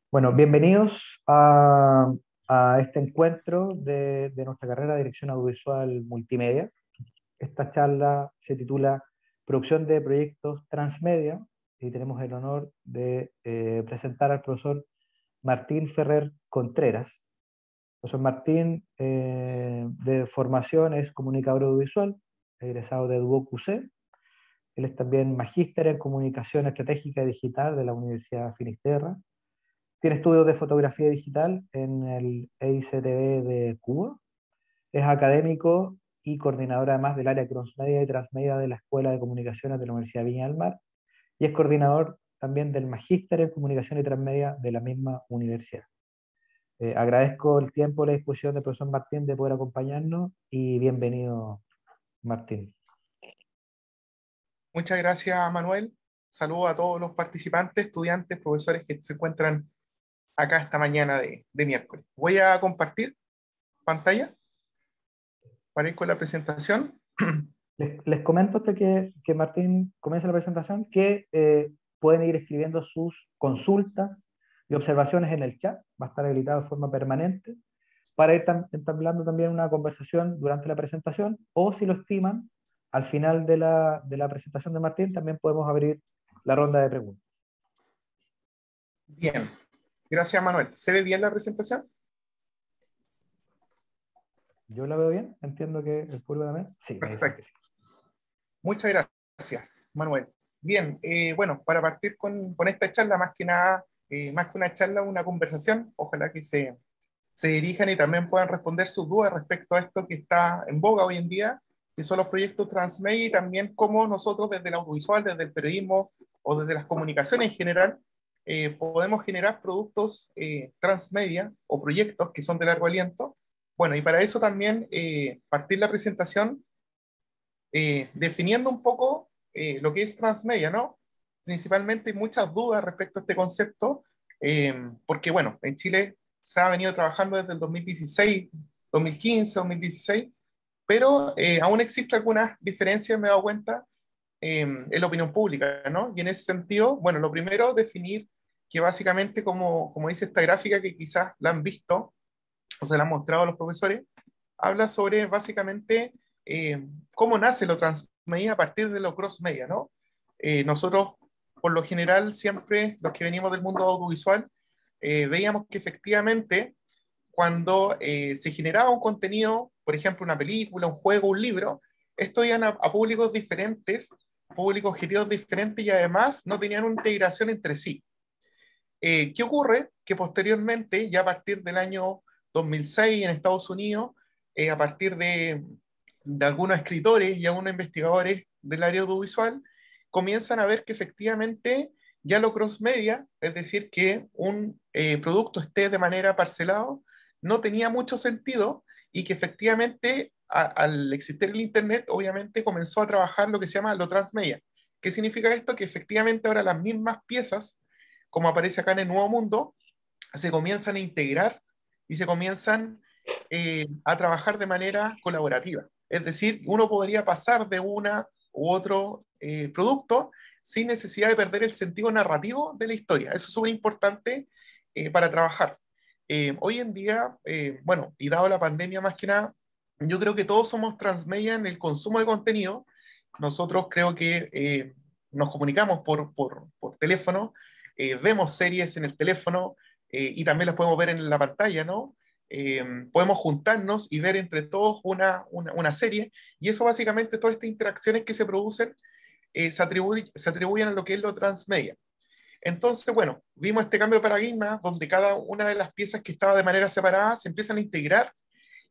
Bueno, bienvenidos a este encuentro de nuestra carrera de Dirección Audiovisual Multimedia. Esta charla se titula Producción de Proyectos Transmedia y tenemos el honor de presentar al profesor Martín Ferrer Contreras. Profesor Martín, de formación es comunicador audiovisual, egresado de DuoQC. Él es también magíster en Comunicación Estratégica y Digital de la Universidad Finisterra. Tiene estudios de fotografía digital en el EICTB de Cuba. Es académico y coordinador además del área crossmedia y transmedia de la Escuela de Comunicaciones de la Universidad de Viña del Mar. Y es coordinador también del Magíster en Comunicación y Transmedia de la misma universidad. Agradezco el tiempo y la disposición del profesor Martín de poder acompañarnos y bienvenido, Martín. Muchas gracias, Manuel. Saludos a todos los participantes, estudiantes, profesores que se encuentran acá esta mañana de miércoles. Voy a compartir pantalla para ir con la presentación. Les comento hasta que Martín comience la presentación que pueden ir escribiendo sus consultas y observaciones en el chat, va a estar habilitado de forma permanente, para ir entablando también una conversación durante la presentación, o si lo estiman, al final de la presentación de Martín también podemos abrir la ronda de preguntas. Bien, gracias, Manuel. ¿Se ve bien la presentación? ¿Yo la veo bien? Entiendo que el público también. Sí, me dicen que Perfecto. sí. Muchas gracias, Manuel. Bien, bueno, para partir con esta charla, más que nada, más que una charla, una conversación, ojalá que se dirijan y también puedan responder sus dudas respecto a esto que está en boga hoy en día, que son los proyectos transmedia y también cómo nosotros desde el audiovisual, desde el periodismo o desde las comunicaciones en general, podemos generar productos transmedia o proyectos que son de largo aliento. Bueno, y para eso también partir la presentación definiendo un poco lo que es transmedia, ¿no? Principalmente hay muchas dudas respecto a este concepto, porque bueno, en Chile se ha venido trabajando desde el 2016, 2015, 2016, pero aún existe algunas diferencias, me he dado cuenta, en la opinión pública, ¿no? Y en ese sentido, bueno, lo primero, definir que básicamente, como dice esta gráfica que quizás la han visto o se la han mostrado a los profesores, habla sobre básicamente cómo nace lo transmedia a partir de lo cross-media, ¿no? Nosotros, por lo general, siempre los que venimos del mundo audiovisual, veíamos que efectivamente cuando se generaba un contenido, por ejemplo, una película, un juego, un libro, esto iban a públicos diferentes, públicos objetivos diferentes y además no tenían una integración entre sí. ¿Qué ocurre? Que posteriormente, ya a partir del año 2006 en Estados Unidos, a partir de algunos escritores y algunos investigadores del área audiovisual, comienzan a ver que efectivamente ya lo cross-media, es decir, que un producto esté de manera parcelado, no tenía mucho sentido y que efectivamente al existir el Internet, obviamente comenzó a trabajar lo que se llama lo transmedia. ¿Qué significa esto? Que efectivamente ahora las mismas piezas como aparece acá en el Nuevo Mundo, se comienzan a integrar y se comienzan a trabajar de manera colaborativa. Es decir, uno podría pasar de una u otro producto sin necesidad de perder el sentido narrativo de la historia. Eso es súper importante para trabajar. Hoy en día, bueno, y dado la pandemia más que nada, yo creo que todos somos transmedia en el consumo de contenido. Nosotros creo que nos comunicamos por teléfono, vemos series en el teléfono y también las podemos ver en la pantalla, ¿no? Podemos juntarnos y ver entre todos una serie y eso básicamente, todas estas interacciones que se producen se atribuyen a lo que es lo transmedia. Entonces, bueno, vimos este cambio de paradigma donde cada una de las piezas que estaba de manera separada se empiezan a integrar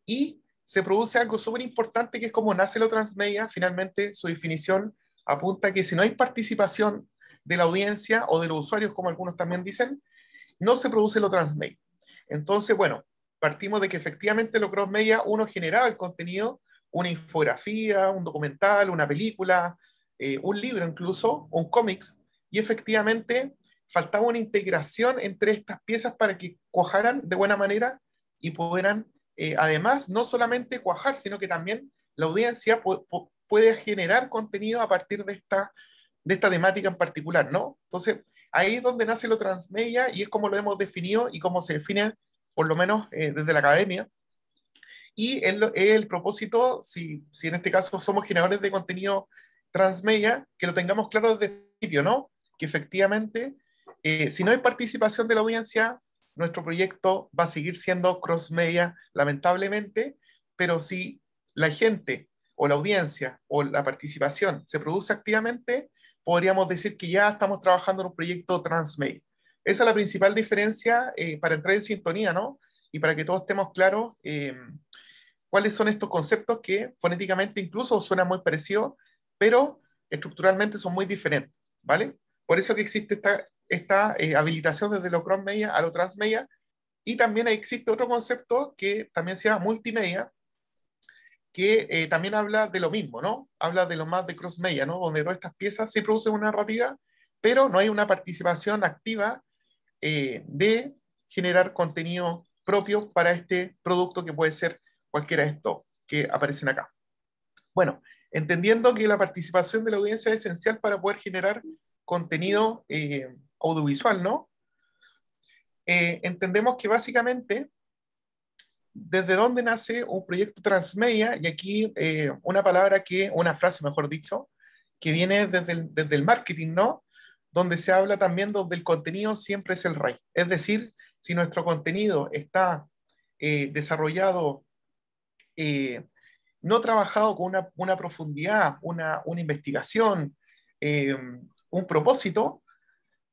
y se produce algo súper importante que es como nace lo transmedia. Finalmente, su definición apunta a que si no hay participación de la audiencia o de los usuarios, como algunos también dicen, no se produce lo transmedia. Entonces, bueno, partimos de que efectivamente lo cross-media uno generaba el contenido, una infografía, un documental, una película, un libro incluso, un cómics, y efectivamente faltaba una integración entre estas piezas para que cuajaran de buena manera y pudieran, además, no solamente cuajar, sino que también la audiencia puede generar contenido a partir de esta temática en particular, ¿no? Entonces, ahí es donde nace lo transmedia y es como lo hemos definido y como se define, por lo menos desde la academia. Y es el propósito, si en este caso somos generadores de contenido transmedia, que lo tengamos claro desde el principio, ¿no? Que efectivamente, si no hay participación de la audiencia, nuestro proyecto va a seguir siendo cross-media, lamentablemente, pero si la gente o la audiencia o la participación se produce activamente, podríamos decir que ya estamos trabajando en un proyecto transmedia. Esa es la principal diferencia para entrar en sintonía, ¿no? Y para que todos estemos claros cuáles son estos conceptos que fonéticamente incluso suenan muy parecidos, pero estructuralmente son muy diferentes, ¿vale? Por eso que existe esta habilitación desde lo cross-media a lo transmedia, y también existe otro concepto que también se llama multimedia, que también habla de lo mismo, ¿no? Habla de lo más de cross-media, ¿no? Donde todas estas piezas sí producen una narrativa, pero no hay una participación activa de generar contenido propio para este producto que puede ser cualquiera de estos que aparecen acá. Bueno, entendiendo que la participación de la audiencia es esencial para poder generar contenido audiovisual, ¿no? Entendemos que básicamente desde dónde nace un proyecto transmedia, y aquí una frase mejor dicho, que viene desde el marketing, ¿no? Donde se habla también donde el contenido siempre es el rey. Es decir, si nuestro contenido está desarrollado, no trabajado con una profundidad, una investigación, un propósito,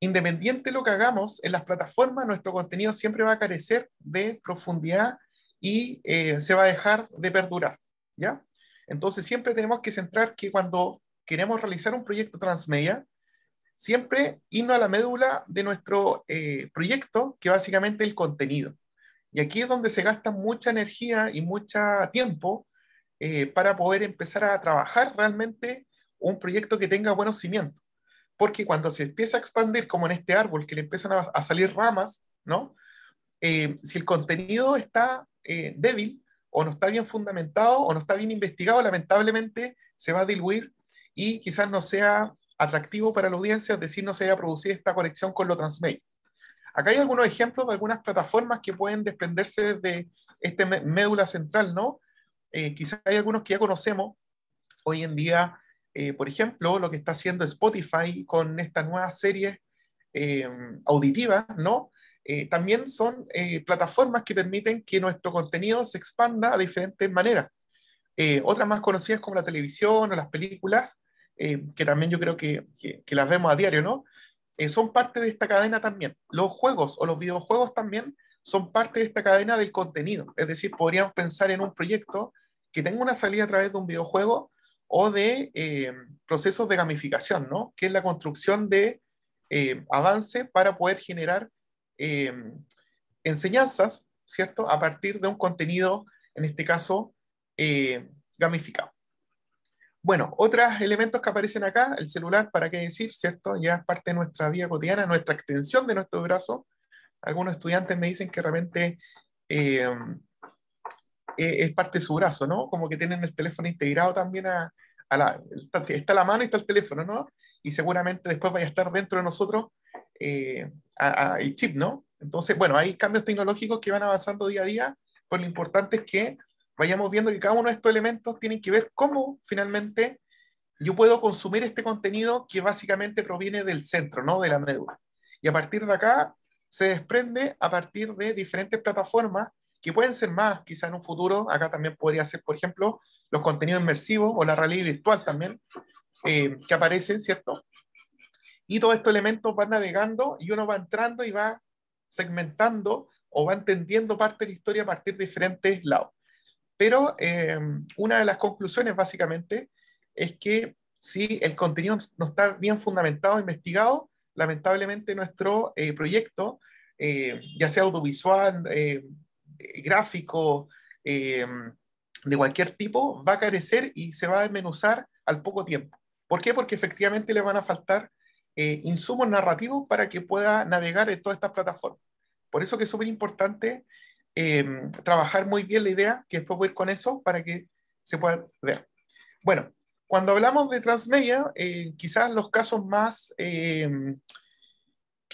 independiente de lo que hagamos en las plataformas, nuestro contenido siempre va a carecer de profundidad y se va a dejar de perdurar, ¿ya? Entonces siempre tenemos que centrar que cuando queremos realizar un proyecto transmedia, siempre irnos a la médula de nuestro proyecto, que básicamente es el contenido. Y aquí es donde se gasta mucha energía y mucho tiempo para poder empezar a trabajar realmente un proyecto que tenga buenos cimientos. Porque cuando se empieza a expandir, como en este árbol, que le empiezan a salir ramas, ¿no? Si el contenido está débil, o no está bien fundamentado, o no está bien investigado, lamentablemente se va a diluir y quizás no sea atractivo para la audiencia, es decir, no se haya producido esta conexión con lo transmedia. Acá hay algunos ejemplos de algunas plataformas que pueden desprenderse de este médula central, ¿no? Quizás hay algunos que ya conocemos hoy en día, por ejemplo, lo que está haciendo Spotify con estas nuevas series eh, auditivas, ¿no? También son plataformas que permiten que nuestro contenido se expanda de diferentes maneras. Otras más conocidas como la televisión o las películas, que también yo creo que las vemos a diario, ¿no? Son parte de esta cadena también. Los juegos o los videojuegos también son parte de esta cadena del contenido. Es decir, podríamos pensar en un proyecto que tenga una salida a través de un videojuego o de procesos de gamificación, ¿no? Que es la construcción de avance para poder generar eh, enseñanzas, ¿cierto? A partir de un contenido, en este caso, gamificado. Bueno, otros elementos que aparecen acá, el celular, ¿para qué decir, cierto? Ya es parte de nuestra vida cotidiana, nuestra extensión de nuestro brazo. Algunos estudiantes me dicen que realmente eh, es parte de su brazo, ¿no? Como que tienen el teléfono integrado también está la mano y está el teléfono, ¿no? Y seguramente después vaya a estar dentro de nosotros el chip, ¿no? Entonces, bueno, hay cambios tecnológicos que van avanzando día a día, pero lo importante es que vayamos viendo que cada uno de estos elementos tienen que ver cómo finalmente yo puedo consumir este contenido que básicamente proviene del centro, ¿no? De la médula. Y a partir de acá se desprende a partir de diferentes plataformas que pueden ser más, quizá en un futuro, acá también podría ser, por ejemplo, los contenidos inmersivos o la realidad virtual también, que aparecen, ¿cierto? Y todos estos elementos van navegando y uno va entrando y va segmentando o va entendiendo parte de la historia a partir de diferentes lados. Pero una de las conclusiones básicamente es que si el contenido no está bien fundamentado, investigado, lamentablemente nuestro proyecto, ya sea audiovisual, gráfico, de cualquier tipo, va a carecer y se va a desmenuzar al poco tiempo. ¿Por qué? Porque efectivamente le van a faltar insumos narrativos para que pueda navegar en todas estas plataformas. Por eso que es súper importante trabajar muy bien la idea, que después voy a ir con eso para que se pueda ver. Bueno, cuando hablamos de transmedia, quizás los casos más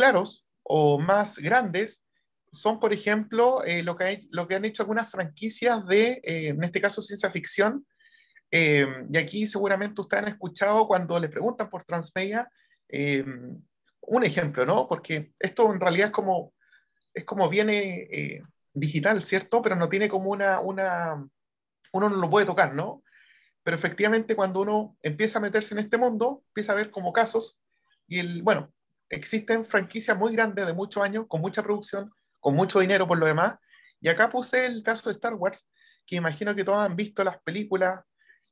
claros o más grandes son, por ejemplo, lo que han hecho algunas franquicias de, en este caso, ciencia ficción. Y aquí seguramente ustedes han escuchado cuando le preguntan por Transmedia, eh, un ejemplo, ¿no? Porque esto en realidad es como viene digital, ¿cierto? Pero no tiene como uno no lo puede tocar, ¿no? Pero efectivamente cuando uno empieza a meterse en este mundo, empieza a ver como casos bueno, existen franquicias muy grandes de muchos años, con mucha producción, con mucho dinero por lo demás. Y acá puse el caso de Star Wars, que imagino que todos han visto las películas,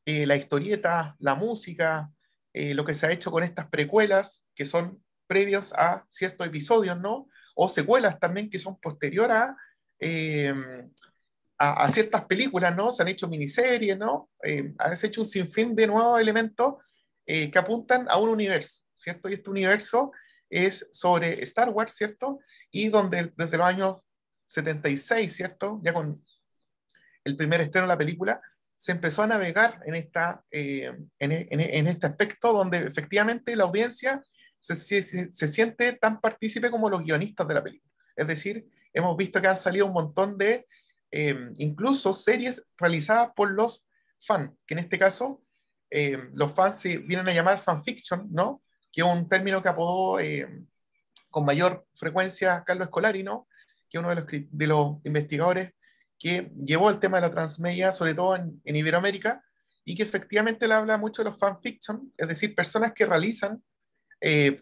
la historieta, la música, lo que se ha hecho con estas precuelas, que son previos a ciertos episodios, ¿no? O secuelas también, que son posterior eh, a ciertas películas, ¿no? Se han hecho miniseries, ¿no? Han hecho un sinfín de nuevos elementos que apuntan a un universo, ¿cierto? Y este universo es sobre Star Wars, ¿cierto? Y donde desde los años 76, ¿cierto? Ya con el primer estreno de la película, se empezó a navegar en este aspecto donde efectivamente la audiencia se siente tan partícipe como los guionistas de la película. Es decir, hemos visto que han salido un montón de incluso series realizadas por los fans, que en este caso los fans se vienen a llamar fanfiction, ¿no? Que es un término que apodó con mayor frecuencia Carlos Escolari, ¿no? Que es uno de los investigadores que llevó el tema de la transmedia, sobre todo en Iberoamérica, y que efectivamente le habla mucho de los fanfiction, es decir, personas que realizan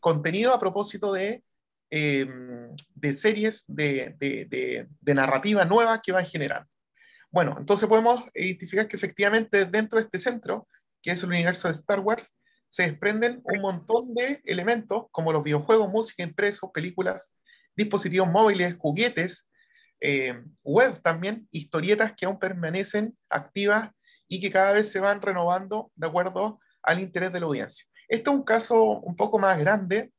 contenido a propósito eh, de series de narrativa nueva que van generando. Bueno, entonces podemos identificar que efectivamente dentro de este centro, que es el universo de Star Wars, se desprenden un montón de elementos como los videojuegos, música, impresos, películas, dispositivos móviles, juguetes, web también, historietas que aún permanecen activas y que cada vez se van renovando de acuerdo al interés de la audiencia. Esto es un caso un poco más grande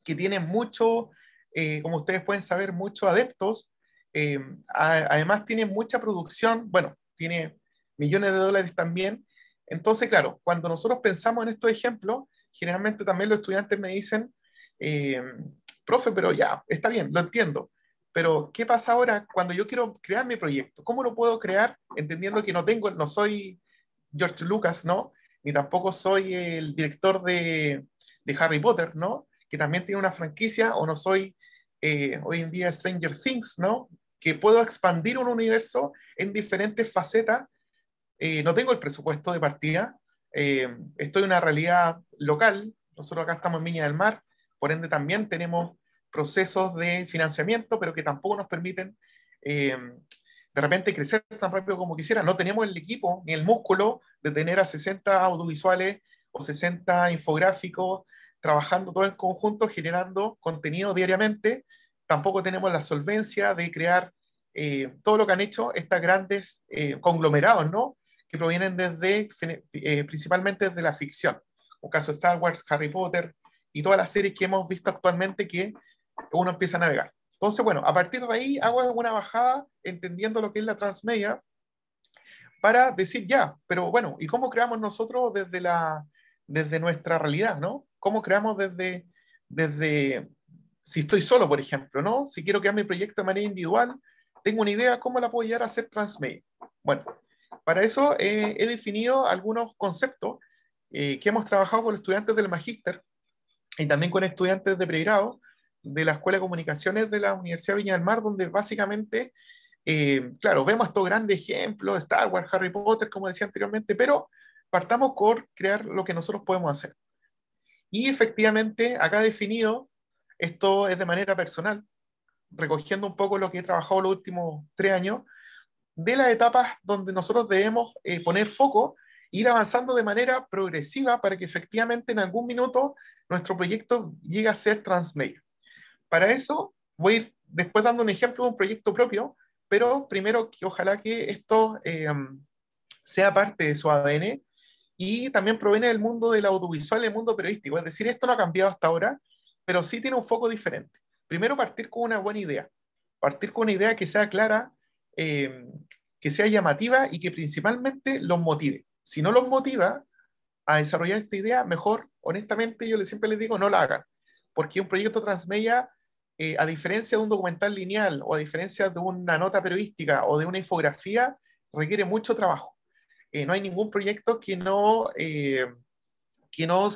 que tiene mucho, como ustedes pueden saber, muchos adeptos. Además tiene mucha producción, bueno, tiene millones de dólares también. Entonces, claro, cuando nosotros pensamos en estos ejemplos, generalmente también los estudiantes me dicen, eh, profe, pero ya, está bien, lo entiendo, pero ¿qué pasa ahora cuando yo quiero crear mi proyecto? ¿Cómo lo puedo crear entendiendo que no soy George Lucas, ¿no? Ni tampoco soy el director de Harry Potter, ¿no? Que también tiene una franquicia, o no soy hoy en día Stranger Things, ¿no? Que puedo expandir un universo en diferentes facetas. No tengo el presupuesto de partida, estoy en una realidad local, nosotros acá estamos en Viña del Mar, por ende también tenemos procesos de financiamiento, pero que tampoco nos permiten de repente crecer tan rápido como quisiera. No tenemos el equipo ni el músculo de tener a 60 audiovisuales o 60 infográficos trabajando todos en conjunto, generando contenido diariamente. Tampoco tenemos la solvencia de crear todo lo que han hecho estas grandes conglomerados, ¿no? Que provienen principalmente desde la ficción. Un caso de Star Wars, Harry Potter y todas las series que hemos visto actualmente que uno empieza a navegar. Entonces, bueno, a partir de ahí hago una bajada entendiendo lo que es la transmedia para decir ya, pero bueno, ¿y cómo creamos nosotros desde nuestra realidad, ¿no? ¿Cómo creamos desde, si estoy solo, por ejemplo, ¿no? Si quiero crear mi proyecto de manera individual, tengo una idea, ¿cómo la puedo llegar a hacer transmedia? Bueno, para eso he definido algunos conceptos que hemos trabajado con estudiantes del magíster y también con estudiantes de pregrado de la Escuela de Comunicaciones de la Universidad de Viña del Mar, donde básicamente, claro, vemos estos grandes ejemplos, Star Wars, Harry Potter, como decía anteriormente, pero partamos por crear lo que nosotros podemos hacer. Y efectivamente, acá definido, esto es de manera personal, recogiendo un poco lo que he trabajado los últimos 3 años, de las etapas donde nosotros debemos poner foco, ir avanzando de manera progresiva para que efectivamente en algún minuto nuestro proyecto llegue a ser transmedia. Para eso voy a ir después dando un ejemplo de un proyecto propio, pero primero que ojalá que esto sea parte de su ADN y también proviene del mundo del audiovisual y del mundo periodístico. Es decir, esto no ha cambiado hasta ahora, pero sí tiene un foco diferente. Primero partir con una buena idea, partir con una idea que sea clara, eh, que sea llamativa y que principalmente los motive. Si no los motiva a desarrollar esta idea, mejor, honestamente, siempre les digo, no la hagan. porque un proyecto transmedia, a diferencia de un documental lineal o a diferencia de una nota periodística o de una infografía, requiere mucho trabajo. No hay ningún proyecto que no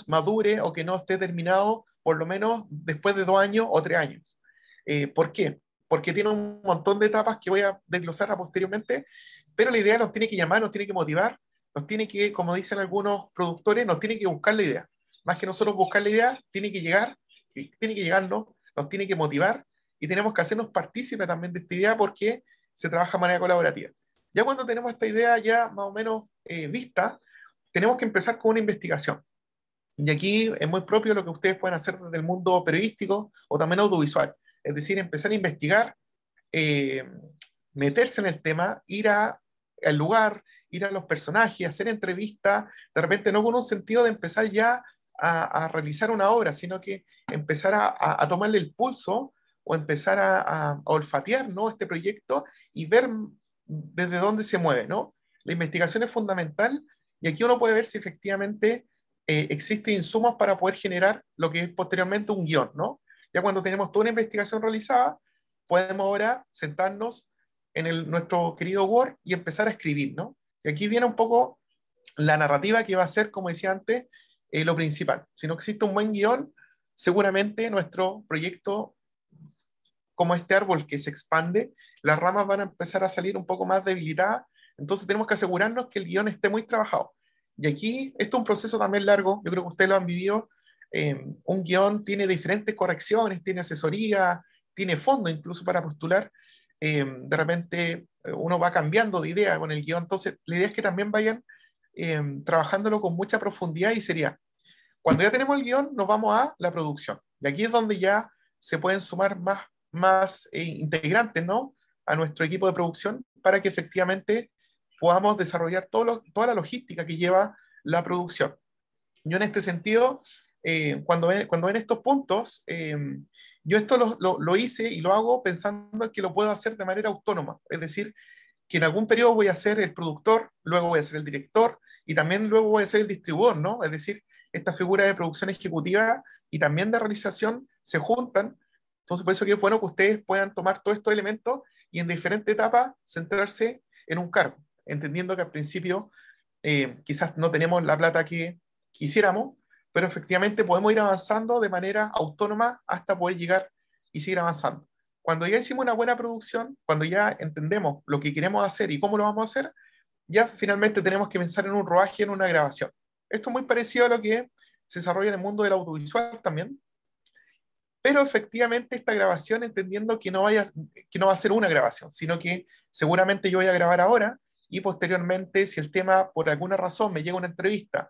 madure o que no esté terminado por lo menos después de 2 años o 3 años. ¿Por qué? Porque tiene un montón de etapas que voy a desglosar posteriormente, pero la idea nos tiene que llamar, nos tiene que motivar, nos tiene que, como dicen algunos productores, nos tiene que buscar la idea. Más que nosotros buscar la idea, tiene que llegarnos, nos tiene que motivar y tenemos que hacernos partícipes también de esta idea porque se trabaja de manera colaborativa. Ya cuando tenemos esta idea ya más o menos vista, tenemos que empezar con una investigación. Y aquí es muy propio lo que ustedes pueden hacer desde el mundo periodístico o también audiovisual. Es decir, empezar a investigar, eh, meterse en el tema, al lugar, ir a los personajes, hacer entrevistas, de repente no con un sentido de empezar ya a realizar una obra, sino que empezar a tomarle el pulso o empezar a olfatear, ¿no?, este proyecto y ver desde dónde se mueve, ¿no? La investigación es fundamental y aquí uno puede ver si efectivamente existen insumos para poder generar lo que es posteriormente un guión, ¿no? Ya cuando tenemos toda una investigación realizada, podemos ahora sentarnos en nuestro querido Word y empezar a escribir, ¿no? Y aquí viene un poco la narrativa que va a ser, como decía antes, lo principal. Si no existe un buen guión, seguramente nuestro proyecto, como este árbol que se expande, las ramas van a empezar a salir un poco más debilitadas, entonces tenemos que asegurarnos que el guión esté muy trabajado. Y aquí, esto es un proceso también largo, yo creo que ustedes lo han vivido. Un guión tiene diferentes correcciones, tiene asesoría, tiene fondo incluso para postular. De repente uno va cambiando de idea con el guión, entonces la idea es que también vayan trabajándolo con mucha profundidad y seriedad. Cuando ya tenemos el guión, nos vamos a la producción. Y aquí es donde ya se pueden sumar más integrantes, ¿no?, a nuestro equipo de producción para que efectivamente podamos desarrollar toda la logística que lleva la producción. Yo en este sentido, cuando ven estos puntos, yo esto lo hice y lo hago pensando en que lo puedo hacer de manera autónoma, es decir, que en algún periodo voy a ser el productor, luego voy a ser el director y también luego voy a ser el distribuidor, ¿no? Es decir, esta figura de producción ejecutiva y también de realización se juntan. Entonces, por eso que es bueno que ustedes puedan tomar todos estos elementos y en diferentes etapas centrarse en un cargo, entendiendo que al principio quizás no tenemos la plata que quisiéramos, pero efectivamente podemos ir avanzando de manera autónoma hasta poder llegar y seguir avanzando. Cuando ya hicimos una buena producción, cuando ya entendemos lo que queremos hacer y cómo lo vamos a hacer, ya finalmente tenemos que pensar en un rodaje, en una grabación. Esto es muy parecido a lo que se desarrolla en el mundo del audiovisual también, pero efectivamente esta grabación entendiendo que no va a ser una grabación, sino que seguramente yo voy a grabar ahora y posteriormente, si el tema por alguna razón me llega una entrevista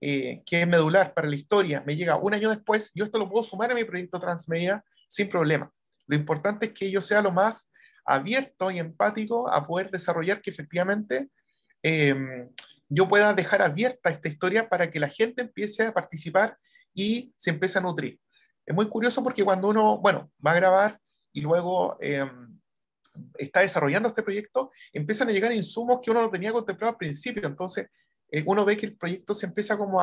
que es medular para la historia, me llega un año después, yo esto lo puedo sumar a mi proyecto transmedia sin problema. Lo importante es que yo sea lo más abierto y empático a poder desarrollar que efectivamente eh, yo pueda dejar abierta esta historia para que la gente empiece a participar y se empiece a nutrir. Es muy curioso porque cuando uno, bueno, va a grabar y luego está desarrollando este proyecto, empiezan a llegar insumos que uno no tenía contemplado al principio. Entonces, uno ve que el proyecto se empieza como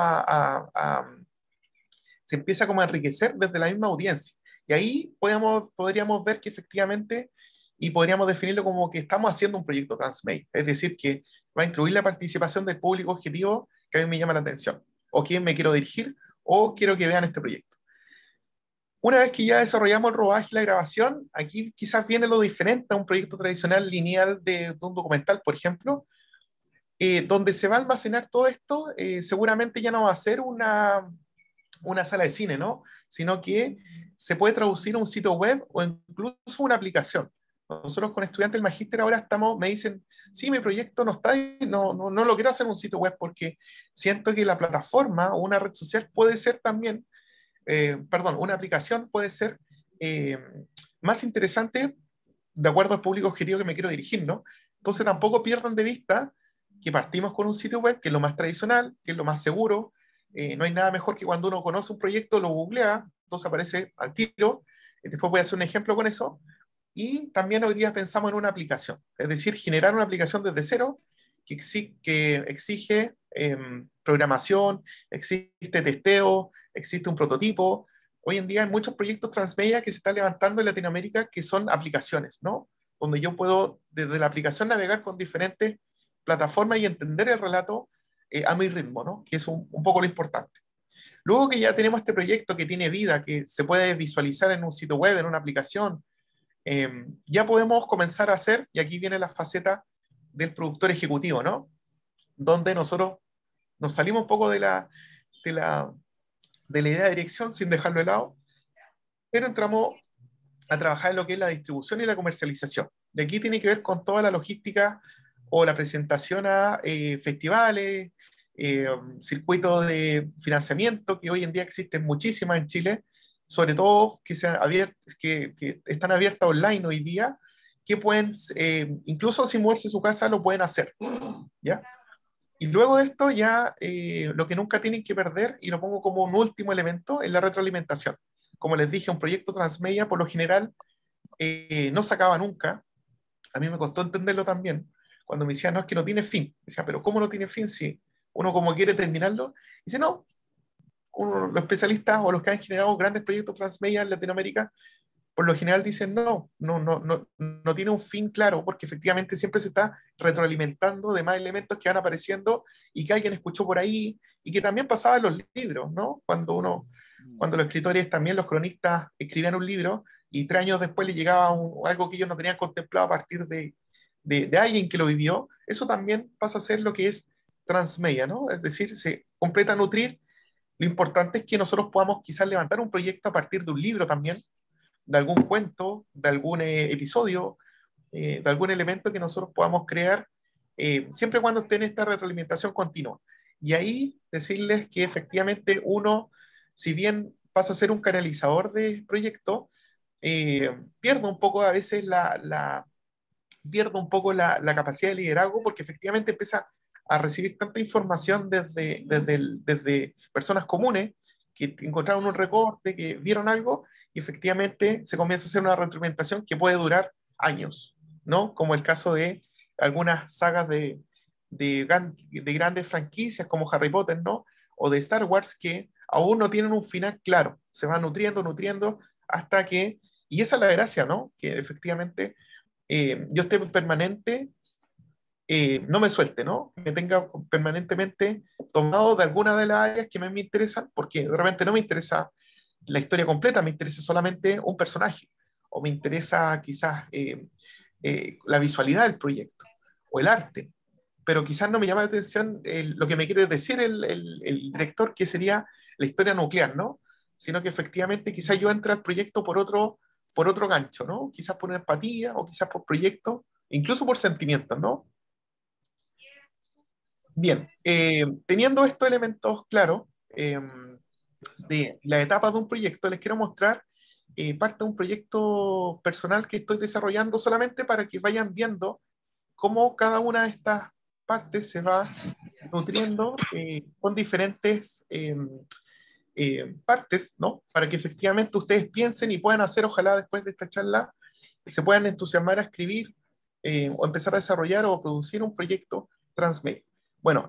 se empieza como a enriquecer desde la misma audiencia. Y ahí podríamos ver que efectivamente, y podríamos definirlo como que estamos haciendo un proyecto Transmade, es decir, que va a incluir la participación del público objetivo que a mí me llama la atención, o quien me quiero dirigir, o quiero que vean este proyecto. Una vez que ya desarrollamos el rodaje y la grabación, aquí quizás viene lo diferente a un proyecto tradicional lineal de un documental, por ejemplo, donde se va a almacenar todo esto, seguramente ya no va a ser una sala de cine, ¿no? Sino que se puede traducir a un sitio web o incluso una aplicación. Nosotros con estudiantes del magíster ahora me dicen, sí, mi proyecto no lo quiero hacer en un sitio web porque siento que la plataforma o una red social puede ser también, una aplicación puede ser eh, más interesante de acuerdo al público objetivo que me quiero dirigir, ¿no? Entonces tampoco pierdan de vista que partimos con un sitio web que es lo más tradicional, que es lo más seguro. No hay nada mejor que cuando uno conoce un proyecto, lo googlea, entonces aparece al tiro. Después voy a hacer un ejemplo con eso. Y también hoy día pensamos en una aplicación, es decir, generar una aplicación desde cero que exige programación, existe testeo, existe un prototipo, hoy en día hay muchos proyectos transmedia que se están levantando en Latinoamérica que son aplicaciones, ¿no? Donde yo puedo desde la aplicación navegar con diferentes plataformas y entender el relato a mi ritmo, ¿no? Que es un poco lo importante. Luego que ya tenemos este proyecto que tiene vida, que se puede visualizar en un sitio web, en una aplicación, ya podemos comenzar a hacer, y aquí viene la faceta del productor ejecutivo, ¿no? Donde nosotros nos salimos un poco de la, de la idea de dirección sin dejarlo de lado, pero entramos a trabajar en lo que es la distribución y la comercialización. De aquí tiene que ver con toda la logística o la presentación a festivales, circuitos de financiamiento, que hoy en día existen muchísimas en Chile, sobre todo que están abiertas online hoy día, que pueden, incluso sin moverse de su casa, lo pueden hacer, ¿ya? Y luego de esto ya lo que nunca tienen que perder, y lo pongo como un último elemento, es la retroalimentación. Como les dije, un proyecto transmedia por lo general no se acaba nunca. A mí me costó entenderlo también. Cuando me decían, no, es que no tiene fin. Me decía, pero ¿cómo no tiene fin si uno como quiere terminarlo? Dice, no, los especialistas o los que han generado grandes proyectos transmedia en Latinoamérica por lo general dicen no tiene un fin claro, porque efectivamente siempre se está retroalimentando de más elementos que van apareciendo y que alguien escuchó por ahí, y que también pasaba en los libros, ¿no? Cuando los escritores, también los cronistas, escribían un libro y 3 años después le llegaba algo que ellos no tenían contemplado a partir de alguien que lo vivió, eso también pasa a ser lo que es transmedia, ¿no? Es decir, se completa a nutrir. Lo importante es que nosotros podamos quizás levantar un proyecto a partir de un libro también, de algún cuento, de algún episodio, de algún elemento que nosotros podamos crear, siempre y cuando esté en esta retroalimentación continua. Y ahí decirles que efectivamente uno, si bien pasa a ser un canalizador de proyectos, pierde un poco a veces pierde un poco la capacidad de liderazgo, porque efectivamente empieza a recibir tanta información desde personas comunes que encontraron un recorte, que vieron algo, y efectivamente se comienza a hacer una retroalimentación que puede durar años, ¿no? Como el caso de algunas sagas de grandes franquicias como Harry Potter, ¿no? O de Star Wars, que aún no tienen un final claro, se van nutriendo, nutriendo, hasta que, y esa es la gracia, ¿no? Que efectivamente yo esté permanente, no me suelte, ¿no? Me tenga permanentemente tomado de alguna de las áreas que me interesan, porque de repente no me interesa la historia completa, me interesa solamente un personaje, o me interesa quizás la visualidad del proyecto, o el arte, pero quizás no me llama la atención lo que me quiere decir el director, que sería la historia nuclear, ¿no? Sino que efectivamente quizás yo entre al proyecto por otro gancho, ¿no? Quizás por una empatía o quizás por proyectos, incluso por sentimientos, ¿no? Bien, teniendo estos elementos claros de la etapa de un proyecto, les quiero mostrar parte de un proyecto personal que estoy desarrollando, solamente para que vayan viendo cómo cada una de estas partes se va nutriendo con diferentes partes, ¿no? Para que efectivamente ustedes piensen y puedan hacer, ojalá después de esta charla, se puedan entusiasmar a escribir o empezar a desarrollar o producir un proyecto transmedia. Bueno,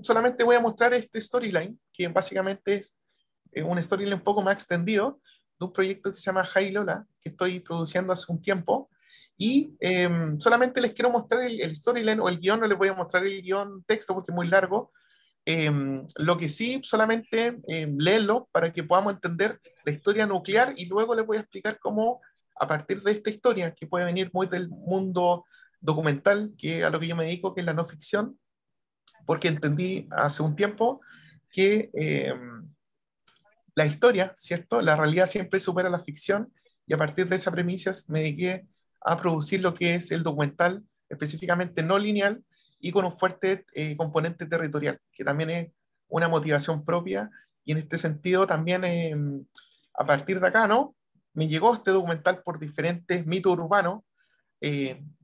solamente voy a mostrar este storyline, que básicamente es un storyline un poco más extendido de un proyecto que se llama Jai Lola, que estoy produciendo hace un tiempo. Y solamente les quiero mostrar el storyline o el guión, no les voy a mostrar el guión texto porque es muy largo. Lo que sí, solamente leerlo para que podamos entender la historia nuclear, y luego les voy a explicar cómo, a partir de esta historia, que puede venir muy del mundo documental, que a lo que yo me dedico, que es la no ficción, porque entendí hace un tiempo que la historia, ¿cierto? La realidad siempre supera la ficción, y a partir de esa premisa me dediqué a producir lo que es el documental, específicamente no lineal y con un fuerte componente territorial, que también es una motivación propia, y en este sentido también a partir de acá, ¿no? Me llegó este documental por diferentes mitos urbanos,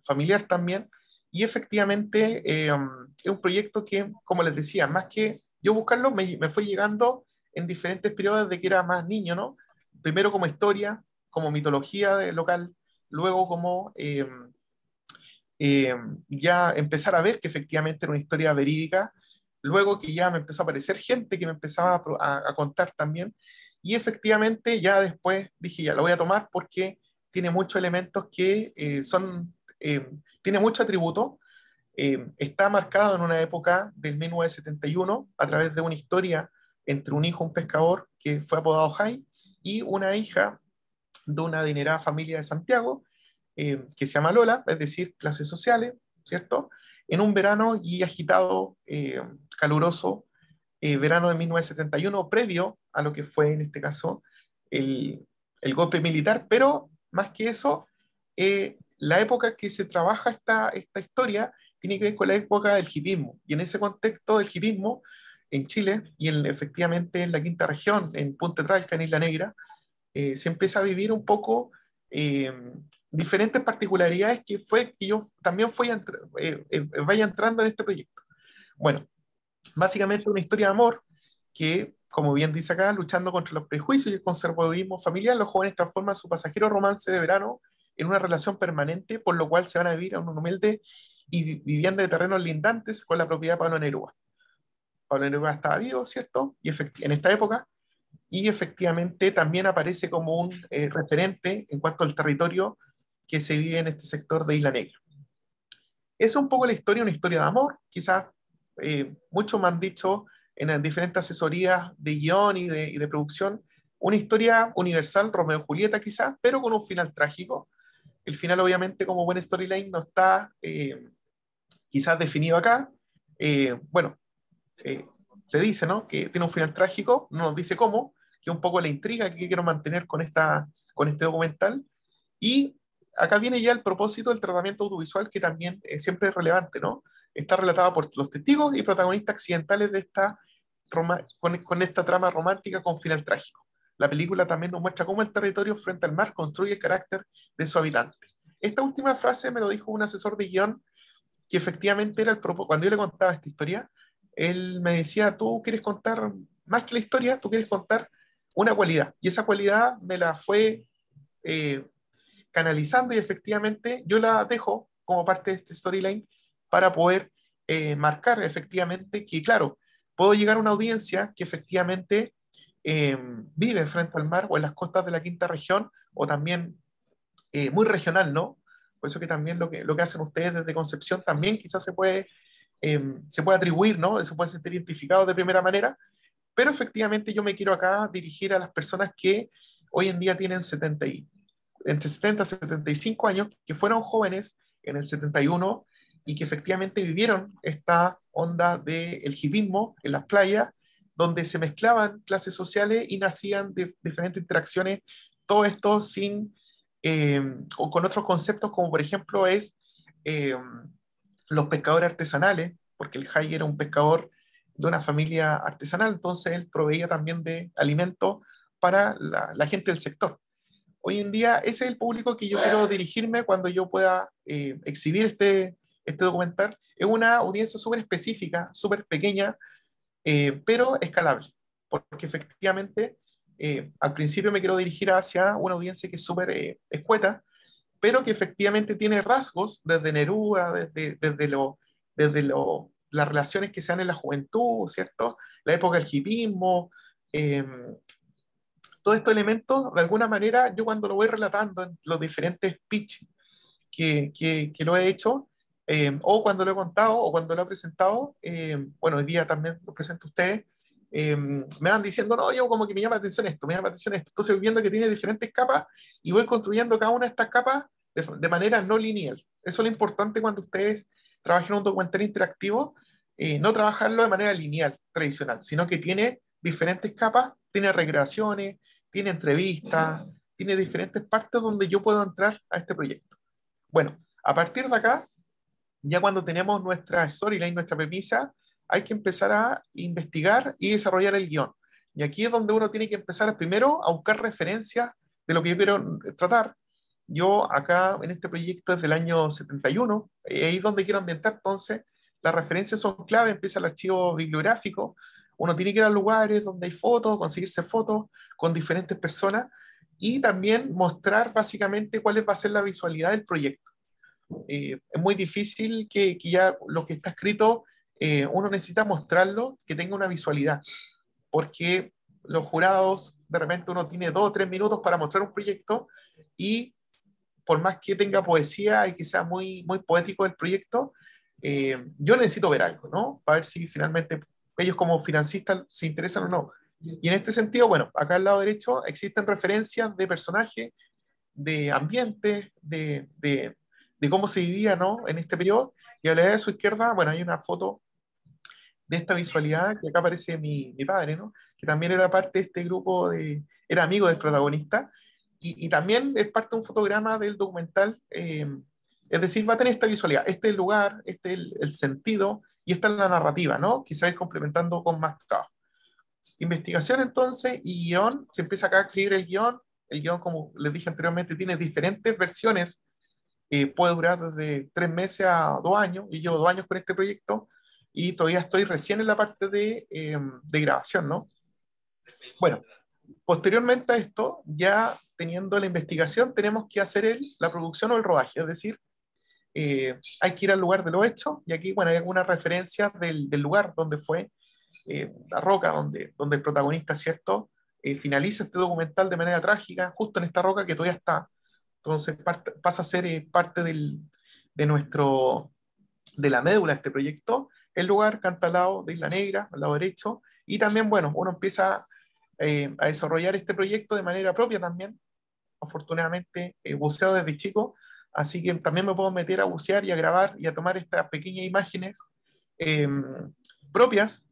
familiar también, y efectivamente es un proyecto que, como les decía, más que yo buscarlo, me fue llegando en diferentes periodos de que era más niño, ¿no? Primero como historia, como mitología local, luego como ya empezar a ver que efectivamente era una historia verídica, luego que ya me empezó a aparecer gente que me empezaba a contar también, y efectivamente ya después dije, ya lo voy a tomar porque tiene muchos elementos que tiene mucho atributo. Está marcado en una época del 1971 a través de una historia entre un hijo, un pescador, que fue apodado Jai, y una hija de una adinerada familia de Santiago, que se llama Lola, es decir, clases sociales, ¿cierto? En un verano y agitado, caluroso, verano de 1971, previo a lo que fue en este caso el golpe militar, pero más que eso, la época que se trabaja esta historia tiene que ver con la época del hipismo, y en ese contexto del hipismo, en Chile y efectivamente en la quinta región, en Punta Tralca, en Isla Negra, se empieza a vivir un poco eh, diferentes particularidades que yo también vaya entrando en este proyecto. Bueno, básicamente una historia de amor que, como bien dice acá, luchando contra los prejuicios y el conservadurismo familiar, los jóvenes transforman su pasajero romance de verano en una relación permanente, por lo cual se van a vivir a un humilde y vivienda de terrenos lindantes con la propiedad de Pablo Neruda. Pablo Neruda estaba vivo, ¿cierto? Y en esta época, y efectivamente también aparece como un referente en cuanto al territorio que se vive en este sector de Isla Negra. Esa es un poco la historia, una historia de amor, quizás muchos me han dicho en las diferentes asesorías de guión y de producción, una historia universal, Romeo y Julieta quizás, pero con un final trágico. El final obviamente como buen storyline no está quizás definido acá. Bueno, eh, se dice, ¿no? Que tiene un final trágico, no nos dice cómo, que es un poco la intriga que quiero mantener con este documental. Y acá viene ya el propósito del tratamiento audiovisual, que también siempre es relevante, ¿no? Está relatada por los testigos y protagonistas accidentales de con esta trama romántica con final trágico. La película también nos muestra cómo el territorio frente al mar construye el carácter de su habitante. Esta última frase me lo dijo un asesor de guión que efectivamente era el propósito. Cuando yo le contaba esta historia, él me decía, tú quieres contar más que la historia, tú quieres contar una cualidad. Y esa cualidad me la fue eh, canalizando y efectivamente yo la dejo como parte de este storyline para poder marcar efectivamente que, claro, puedo llegar a una audiencia que efectivamente vive frente al mar o en las costas de la quinta región o también muy regional, ¿no? Por eso que también lo que hacen ustedes desde Concepción también quizás se puede atribuir, ¿no? Eso puede ser identificado de primera manera, pero efectivamente yo me quiero acá dirigir a las personas que hoy en día tienen entre 70 y 75 años, que fueron jóvenes en el 71 y que efectivamente vivieron esta onda del hipismo en las playas, donde se mezclaban clases sociales y nacían de diferentes interacciones, todo esto eh, o con otros conceptos como por ejemplo eh, los pescadores artesanales, porque el Jai era un pescador de una familia artesanal, entonces él proveía también de alimentos para la gente del sector. Hoy en día ese es el público que yo quiero dirigirme cuando yo pueda exhibir este documental. Es una audiencia súper específica, súper pequeña, pero escalable, porque efectivamente al principio me quiero dirigir hacia una audiencia que es súper escueta, pero que efectivamente tiene rasgos desde Neruda, las relaciones que se dan en la juventud, ¿cierto? La época del hipismo, eh, todos estos elementos, de alguna manera, yo cuando lo voy relatando en los diferentes pitch que lo he hecho, o cuando lo he contado, o cuando lo he presentado, bueno, hoy día también lo presento a ustedes, me van diciendo, no, yo como que me llama la atención esto, me llama la atención esto. Entonces voy viendo que tiene diferentes capas y voy construyendo cada una de estas capas de manera no lineal. Eso es lo importante cuando ustedes trabajan un documental interactivo, no trabajarlo de manera lineal, tradicional, sino que tiene diferentes capas, tiene recreaciones, tiene entrevistas, tiene diferentes partes donde yo puedo entrar a este proyecto. Bueno, a partir de acá, ya cuando tenemos nuestra storyline, nuestra premisa, hay que empezar a investigar y desarrollar el guión. Y aquí es donde uno tiene que empezar primero a buscar referencias de lo que yo quiero tratar. Yo acá en este proyecto es del año 71, ahí es donde quiero ambientar, entonces las referencias son clave, empieza el archivo bibliográfico, uno tiene que ir a lugares donde hay fotos, conseguirse fotos con diferentes personas y también mostrar básicamente cuál va a ser la visualidad del proyecto. Es muy difícil que ya lo que está escrito, uno necesita mostrarlo, que tenga una visualidad, porque los jurados de repente uno tiene 2 o 3 minutos para mostrar un proyecto y por más que tenga poesía y que sea muy, muy poético el proyecto, yo necesito ver algo, ¿no? Para ver si finalmente ellos como financistas se interesan o no. Y en este sentido, bueno, acá al lado derecho existen referencias de personajes, de ambientes, de cómo se vivía, ¿no? En este periodo. Y a la de su izquierda, bueno, hay una foto de esta visualidad, que acá aparece mi padre, ¿no? Que también era parte de este grupo, era amigo del protagonista, y también es parte de un fotograma del documental, es decir, va a tener esta visualidad, este es el lugar, este es el sentido, y esta es la narrativa, ¿no? Que se va a ir complementando con más trabajo. Investigación entonces, y guión, se empieza acá a escribir el guión, como les dije anteriormente, tiene diferentes versiones, puede durar desde 3 meses a 2 años, y llevo 2 años con este proyecto, y todavía estoy recién en la parte de grabación, ¿no? Bueno, posteriormente a esto, ya teniendo la investigación, tenemos que hacer la producción o el rodaje, es decir, hay que ir al lugar de los hechos, y aquí, bueno, hay algunas referencias del lugar donde fue la roca, donde el protagonista, ¿cierto? Finaliza este documental de manera trágica, justo en esta roca que todavía está. Entonces pasa a ser parte de nuestro, de la médula de este proyecto, el lugar canta al lado de Isla Negra, al lado derecho, y también, bueno, uno empieza a desarrollar este proyecto de manera propia también. Afortunadamente, buceo desde chico, así que también me puedo meter a bucear y a grabar y a tomar estas pequeñas imágenes eh, propias,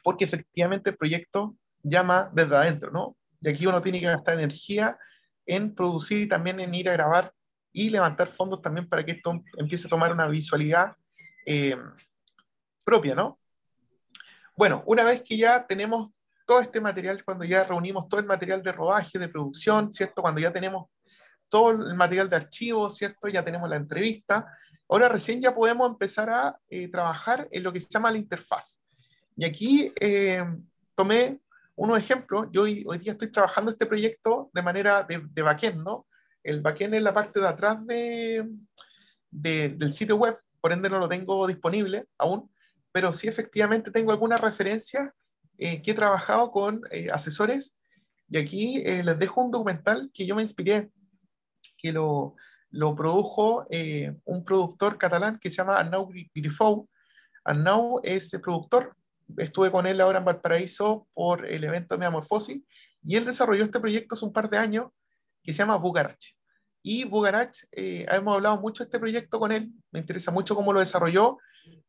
porque efectivamente el proyecto llama desde adentro, ¿no? Y aquí uno tiene que gastar energía en producir y también en ir a grabar y levantar fondos también para que esto empiece a tomar una visualidad eh, propia, ¿no? Bueno, una vez que ya tenemos todo este material, cuando ya reunimos todo el material de rodaje, de producción, ¿cierto? Cuando ya tenemos todo el material de archivo, ¿cierto? Ya tenemos la entrevista. Ahora recién ya podemos empezar a trabajar en lo que se llama la interfaz. Y aquí tomé unos ejemplos. Yo hoy día estoy trabajando este proyecto de manera de backend, ¿no? El backend es la parte de atrás del sitio web, por ende no lo tengo disponible aún, pero sí efectivamente tengo algunas referencias que he trabajado con asesores. Y aquí les dejo un documental que yo me inspiré, que lo produjo un productor catalán que se llama Arnau Grifou. Arnau es el productor, estuve con él ahora en Valparaíso por el evento de Metamorfosis, y él desarrolló este proyecto hace un par de años que se llama Bugarach. Y Bugarach, hemos hablado mucho de este proyecto con él, me interesa mucho cómo lo desarrolló,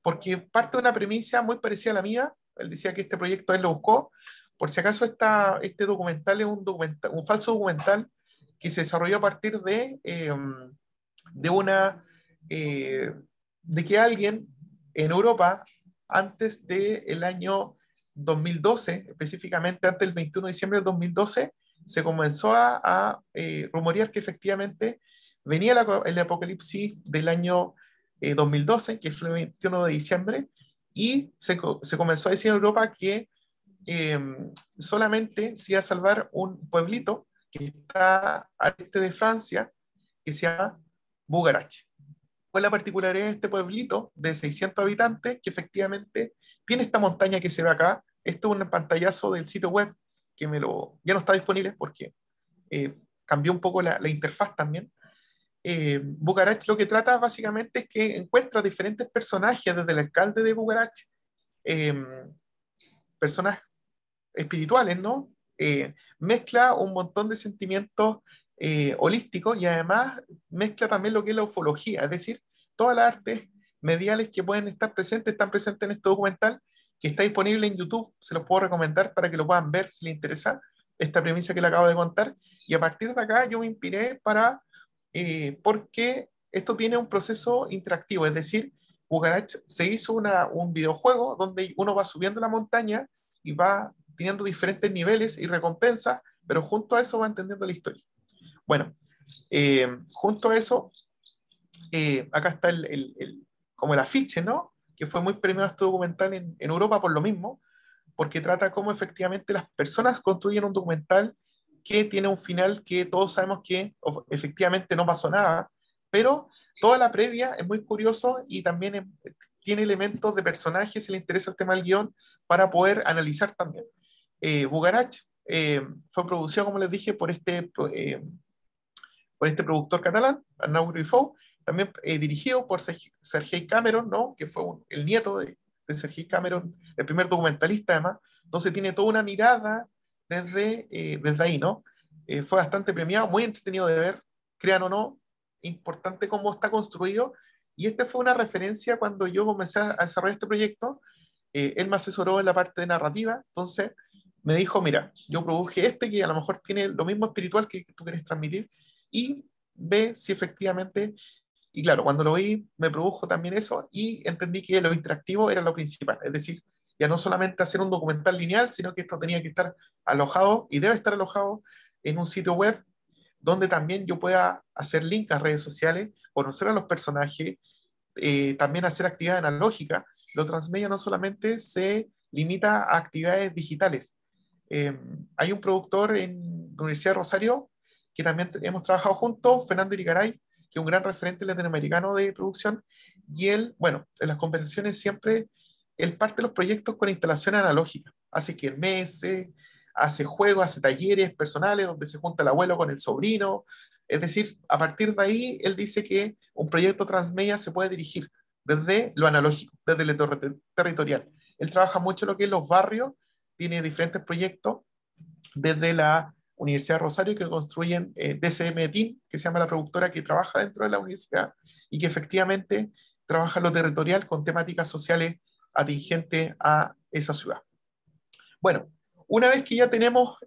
porque parte de una premisa muy parecida a la mía. Él decía que este proyecto él lo buscó. Por si acaso este documental es un falso documental que se desarrolló a partir de una de que alguien en Europa, antes del año 2012, específicamente antes del 21 de diciembre del 2012, se comenzó a rumorear que efectivamente venía el apocalipsis del año 2012, que fue el 21 de diciembre, y se comenzó a decir en Europa que eh, solamente se iba a salvar un pueblito que está al este de Francia, que se llama Bugarach. ¿Cuál es la particularidad de este pueblito de 600 habitantes? Que efectivamente tiene esta montaña que se ve acá. Esto es un pantallazo del sitio web que ya no está disponible porque cambió un poco la interfaz también. Bugarach lo que trata básicamente es que encuentra diferentes personajes, desde el alcalde de Bugarach, eh, personas espirituales, ¿no? Mezcla un montón de sentimientos holísticos, y además mezcla también lo que es la ufología, es decir, todas las artes mediales que pueden estar presentes están presentes en este documental que está disponible en YouTube. Se los puedo recomendar para que lo puedan ver si les interesa esta premisa que le acabo de contar. Y a partir de acá yo me inspiré porque esto tiene un proceso interactivo, es decir, Bugarach se hizo un videojuego donde uno va subiendo la montaña y va teniendo diferentes niveles y recompensas, pero junto a eso va entendiendo la historia. Bueno, junto a eso, acá está como el afiche, ¿no? Que fue muy premiado este documental en Europa por lo mismo, porque trata cómo efectivamente las personas construyen un documental que tiene un final que todos sabemos que efectivamente no pasó nada, pero toda la previa es muy curioso y también tiene elementos de personajes, si le interesa el tema del guión, para poder analizar también. Bugarach fue producido, como les dije, por este productor catalán, Arnau Grifo, también dirigido por Sergei Cameron, ¿no? Que fue el nieto de Sergei Cameron, el primer documentalista además. Entonces tiene toda una mirada desde ahí, ¿no? Fue bastante premiado, muy entretenido de ver, crean o no, importante cómo está construido. Y esta fue una referencia cuando yo comencé a desarrollar este proyecto. Él me asesoró en la parte de narrativa, entonces me dijo, mira, yo produje este que a lo mejor tiene lo mismo espiritual que tú quieres transmitir y ve si efectivamente, y claro, cuando lo vi me produjo también eso y entendí que lo interactivo era lo principal, es decir, ya no solamente hacer un documental lineal, sino que esto tenía que estar alojado y debe estar alojado en un sitio web donde también yo pueda hacer link a redes sociales, conocer a los personajes, también hacer actividad analógica. Lo transmedia no solamente se limita a actividades digitales. Hay un productor en la Universidad de Rosario que también hemos trabajado juntos, Fernando Irigaray, que es un gran referente latinoamericano de producción, y él, bueno, en las conversaciones siempre, él parte los proyectos con instalaciones analógicas, hace kermeses, hace juegos, hace talleres personales donde se junta el abuelo con el sobrino, es decir, a partir de ahí, él dice que un proyecto transmedia se puede dirigir desde lo analógico, desde lo territorial. Él trabaja mucho en lo que es los barrios, tiene diferentes proyectos desde la Universidad de Rosario que construyen DCM Team, que se llama la productora que trabaja dentro de la universidad y que efectivamente trabaja en lo territorial con temáticas sociales atingentes a esa ciudad. Bueno, una vez que ya tenemos,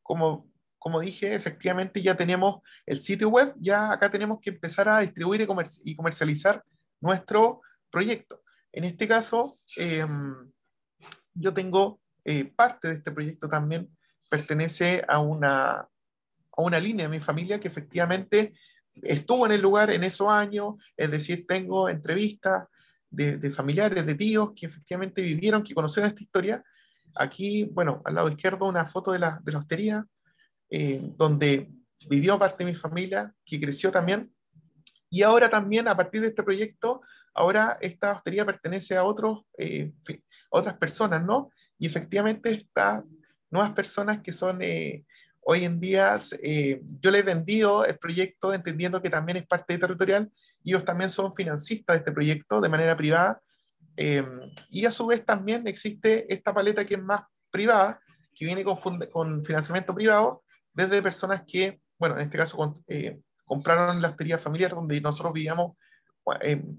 como, como dije, efectivamente ya tenemos el sitio web, ya acá tenemos que empezar a distribuir y comercializar nuestro proyecto. En este caso, yo tengo parte de este proyecto también, pertenece a una línea de mi familia que efectivamente estuvo en el lugar en esos años, es decir, tengo entrevistas de familiares, de tíos que efectivamente vivieron, que conocieron esta historia. Aquí, bueno, al lado izquierdo una foto de la hostería, donde vivió parte de mi familia, que creció también. Y ahora también, a partir de este proyecto, ahora esta hostería pertenece a otras personas, ¿no? Y efectivamente estas nuevas personas que son hoy en día, yo les he vendido el proyecto entendiendo que también es parte de territorial, y ellos también son financistas de este proyecto de manera privada, eh, y a su vez también existe esta paleta que es más privada, que viene con financiamiento privado, desde personas que, bueno, en este caso compraron la hostería familiar donde nosotros vivíamos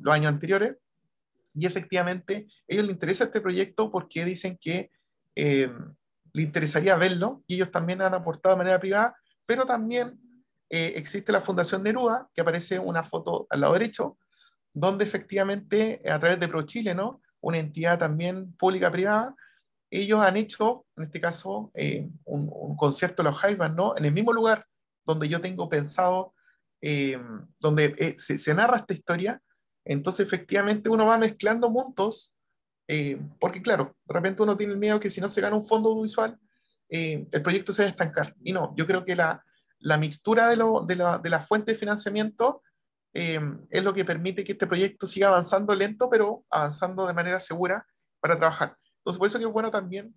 los años anteriores, y efectivamente a ellos les interesa este proyecto porque dicen que eh, les interesaría verlo, y ellos también han aportado de manera privada, pero también existe la Fundación Neruda, que aparece una foto al lado derecho, donde efectivamente a través de ProChile, ¿no? Una entidad también pública privada, ellos han hecho, en este caso, un concierto de los Jaivas, ¿no? En el mismo lugar donde yo tengo pensado, eh, donde se narra esta historia. Entonces efectivamente uno va mezclando mundos, porque claro, de repente uno tiene el miedo que si no se gana un fondo audiovisual, el proyecto se va a estancar. Y no, yo creo que la mixtura de la fuente de financiamiento es lo que permite que este proyecto siga avanzando lento, pero avanzando de manera segura para trabajar. Entonces, por eso que es bueno también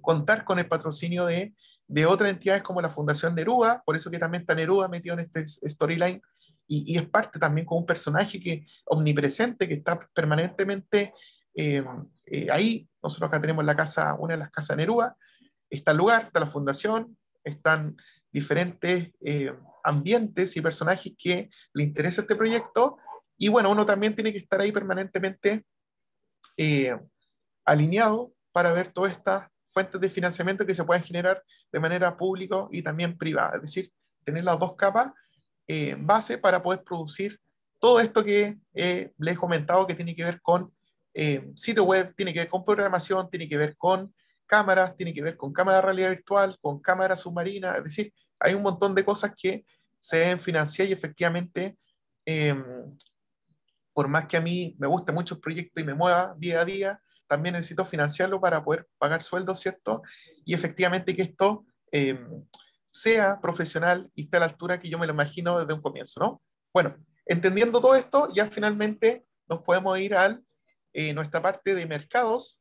contar con el patrocinio de otras entidades como la Fundación Neruda, por eso que también está Neruda metido en este storyline, y es parte también como un personaje que omnipresente, que está permanentemente ahí. Nosotros acá tenemos la casa, una de las casas de Neruda, está el lugar, está la fundación, están diferentes ambientes y personajes que le interesa este proyecto, y bueno, uno también tiene que estar ahí permanentemente eh, alineado para ver todas estas fuentes de financiamiento que se pueden generar de manera pública y también privada. Es decir, tener las dos capas base para poder producir todo esto que les he comentado, que tiene que ver con sitio web, tiene que ver con programación, tiene que ver con cámaras, tiene que ver con cámara de realidad virtual, con cámara submarina. Es decir, hay un montón de cosas que se deben financiar, y efectivamente, eh, por más que a mí me guste mucho el proyecto y me mueva día a día, también necesito financiarlo para poder pagar sueldos, ¿cierto? Y efectivamente que esto sea profesional y esté a la altura que yo me lo imagino desde un comienzo, ¿no? Bueno, entendiendo todo esto, ya finalmente nos podemos ir a nuestra parte de mercados,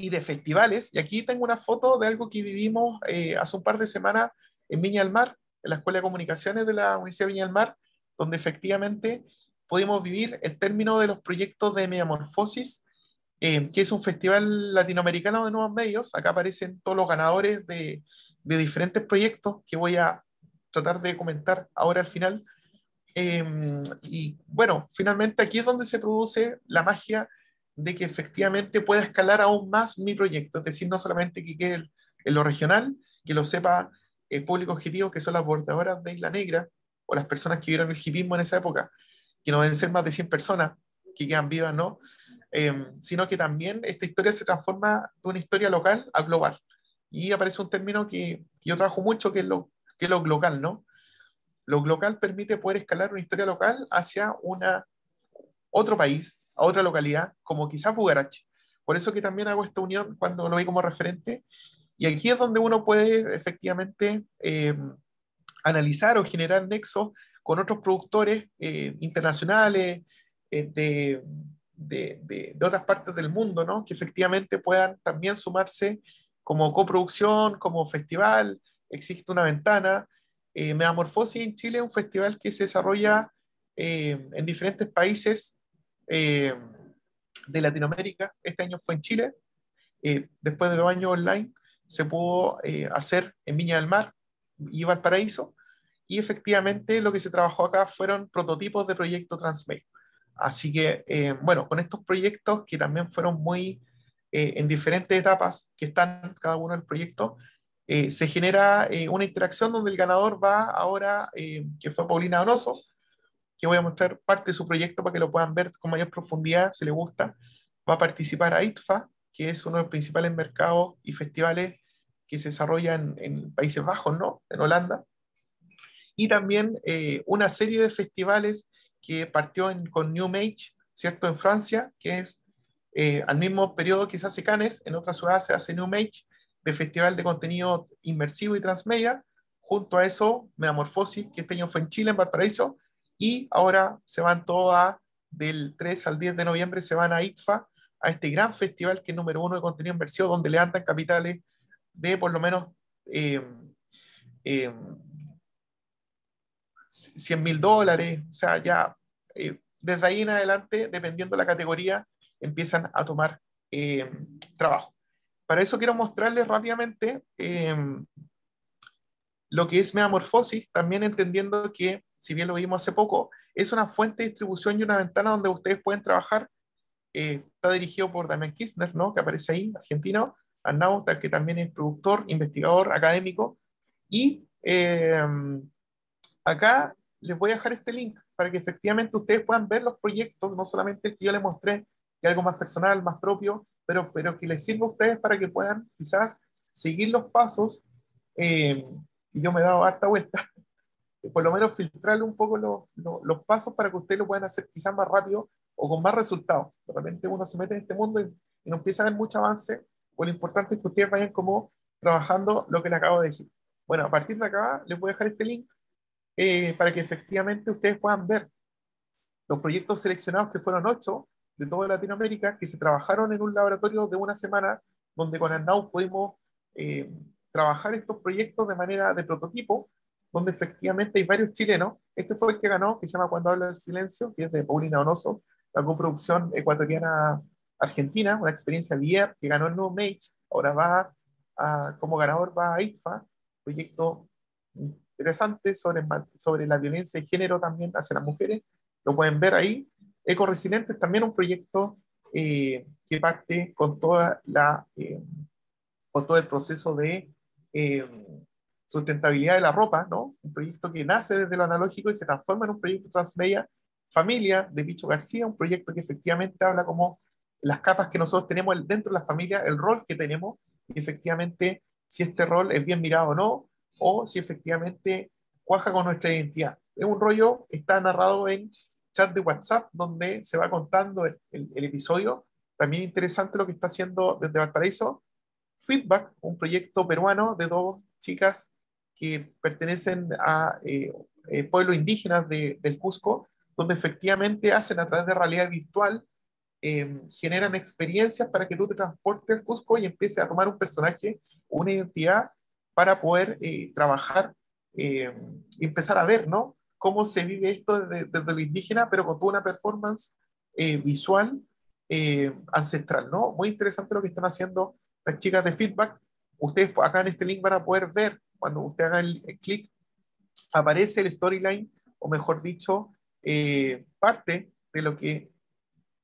y de festivales. Y aquí tengo una foto de algo que vivimos hace un par de semanas en Viña del Mar, en la Escuela de Comunicaciones de la Universidad de Viña del Mar, donde efectivamente pudimos vivir el término de los proyectos de Metamorfosis, que es un festival latinoamericano de nuevos medios. Acá aparecen todos los ganadores de diferentes proyectos que voy a tratar de comentar ahora al final. Y bueno, finalmente aquí es donde se produce la magia de que efectivamente pueda escalar aún más mi proyecto, es decir, no solamente que quede en lo regional, que lo sepa el público objetivo, que son las bordadoras de Isla Negra, o las personas que vieron el hipismo en esa época, que no deben ser más de 100 personas que quedan vivas, ¿no? Sino que también esta historia se transforma de una historia local a global. Y aparece un término que yo trabajo mucho, que es lo local, ¿no? Lo local permite poder escalar una historia local hacia otro país, a otra localidad, como quizás Bugarachi. Por eso que también hago esta unión cuando lo vi como referente. Y aquí es donde uno puede efectivamente analizar o generar nexos con otros productores internacionales de otras partes del mundo, ¿no? Que efectivamente puedan también sumarse como coproducción, como festival. Existe una ventana. Metamorfosis en Chile es un festival que se desarrolla en diferentes países eh, de Latinoamérica. Este año fue en Chile. Después de 2 años online, se pudo hacer en Viña del Mar y Valparaíso. Y efectivamente lo que se trabajó acá fueron prototipos de proyecto Transmedia. Así que, bueno, con estos proyectos que también fueron muy en diferentes etapas que están cada uno del proyecto, se genera una interacción donde el ganador va ahora, que fue Paulina Donoso, que voy a mostrar parte de su proyecto para que lo puedan ver con mayor profundidad, si les gusta. Va a participar a ITFA, que es uno de los principales mercados y festivales que se desarrollan en Países Bajos, ¿no? En Holanda. Y también una serie de festivales que partió con New Mage, ¿cierto? En Francia, que es al mismo periodo que se hace Cannes, en otra ciudad se hace New Mage, de festival de contenido inmersivo y transmedia. Junto a eso, Metamorfosis, que este año fue en Chile, en Valparaíso, y ahora se van todas, del 3 al 10 de noviembre, se van a ITFA, a este gran festival que es número 1 de contenido inmersivo, donde levantan capitales de por lo menos eh, eh, $100.000, o sea, ya desde ahí en adelante, dependiendo de la categoría, empiezan a tomar trabajo. Para eso quiero mostrarles rápidamente lo que es Metamorfosis, también entendiendo que, si bien lo vimos hace poco, es una fuente de distribución y una ventana donde ustedes pueden trabajar. Está dirigido por Damián Kirchner, ¿no? Que aparece ahí, argentino, Arnaud, que también es productor, investigador, académico. Y acá les voy a dejar este link para que efectivamente ustedes puedan ver los proyectos, no solamente el que yo les mostré, que es algo más personal, más propio, pero que les sirva a ustedes para que puedan quizás seguir los pasos. Y yo me he dado harta vuelta, por lo menos filtrarle un poco los pasos para que ustedes lo puedan hacer quizás más rápido o con más resultados. De repente uno se mete en este mundo y no empieza a ver mucho avance, pues lo importante es que ustedes vayan como trabajando lo que les acabo de decir. Bueno, a partir de acá les voy a dejar este link para que efectivamente ustedes puedan ver los proyectos seleccionados, que fueron 8 de toda Latinoamérica, que se trabajaron en un laboratorio de una semana, donde con Arnau pudimos eh, trabajar estos proyectos de manera de prototipo, donde efectivamente hay varios chilenos. Este fue el que ganó, que se llama Cuando habla del silencio, que es de Paulina Donoso, la coproducción ecuatoriana-argentina, una experiencia VR que ganó el nuevo Mage, ahora como ganador va a ITFA, proyecto interesante sobre la violencia de género también hacia las mujeres, lo pueden ver ahí. Ecoresiliente es también un proyecto que parte con todo el proceso de eh, sustentabilidad de la ropa, ¿no? Un proyecto que nace desde lo analógico y se transforma en un proyecto transmedia. Familia, de Picho García, un proyecto que efectivamente habla como las capas que nosotros tenemos dentro de la familia, el rol que tenemos, y efectivamente si este rol es bien mirado o no, o si efectivamente cuaja con nuestra identidad. Es un rollo, está narrado en chat de WhatsApp, donde se va contando el episodio. También interesante lo que está haciendo desde Valparaíso Feedback, un proyecto peruano de dos chicas que pertenecen a pueblos indígenas del Cusco, donde efectivamente hacen a través de realidad virtual generan experiencias para que tú te transportes al Cusco y empieces a tomar un personaje, una identidad, para poder trabajar y empezar a ver, ¿no? Cómo se vive esto desde lo indígena, pero con toda una performance visual ancestral, ¿no? Muy interesante lo que están haciendo las chicas de Feedback. Ustedes acá en este link van a poder ver, cuando usted haga el clic, aparece el storyline, o mejor dicho, parte de lo que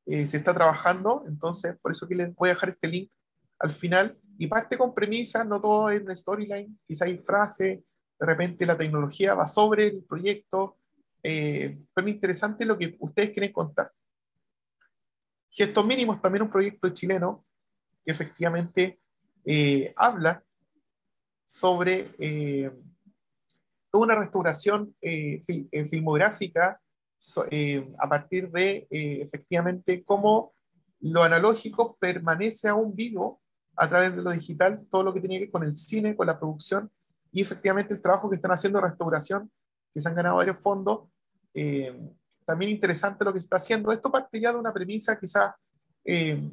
se está trabajando. Entonces, por eso que les voy a dejar este link al final, y parte con premisas, no todo es una storyline, quizá hay frases, de repente la tecnología va sobre el proyecto, pero interesante lo que ustedes quieren contar. Gestos Mínimos, también un proyecto chileno que efectivamente habla sobre toda una restauración filmográfica a partir de efectivamente cómo lo analógico permanece aún vivo a través de lo digital, todo lo que tiene que ver con el cine, con la producción, y efectivamente el trabajo que están haciendo de restauración, que se han ganado varios fondos. eh, También interesante lo que se está haciendo. Esto parte ya de una premisa quizás,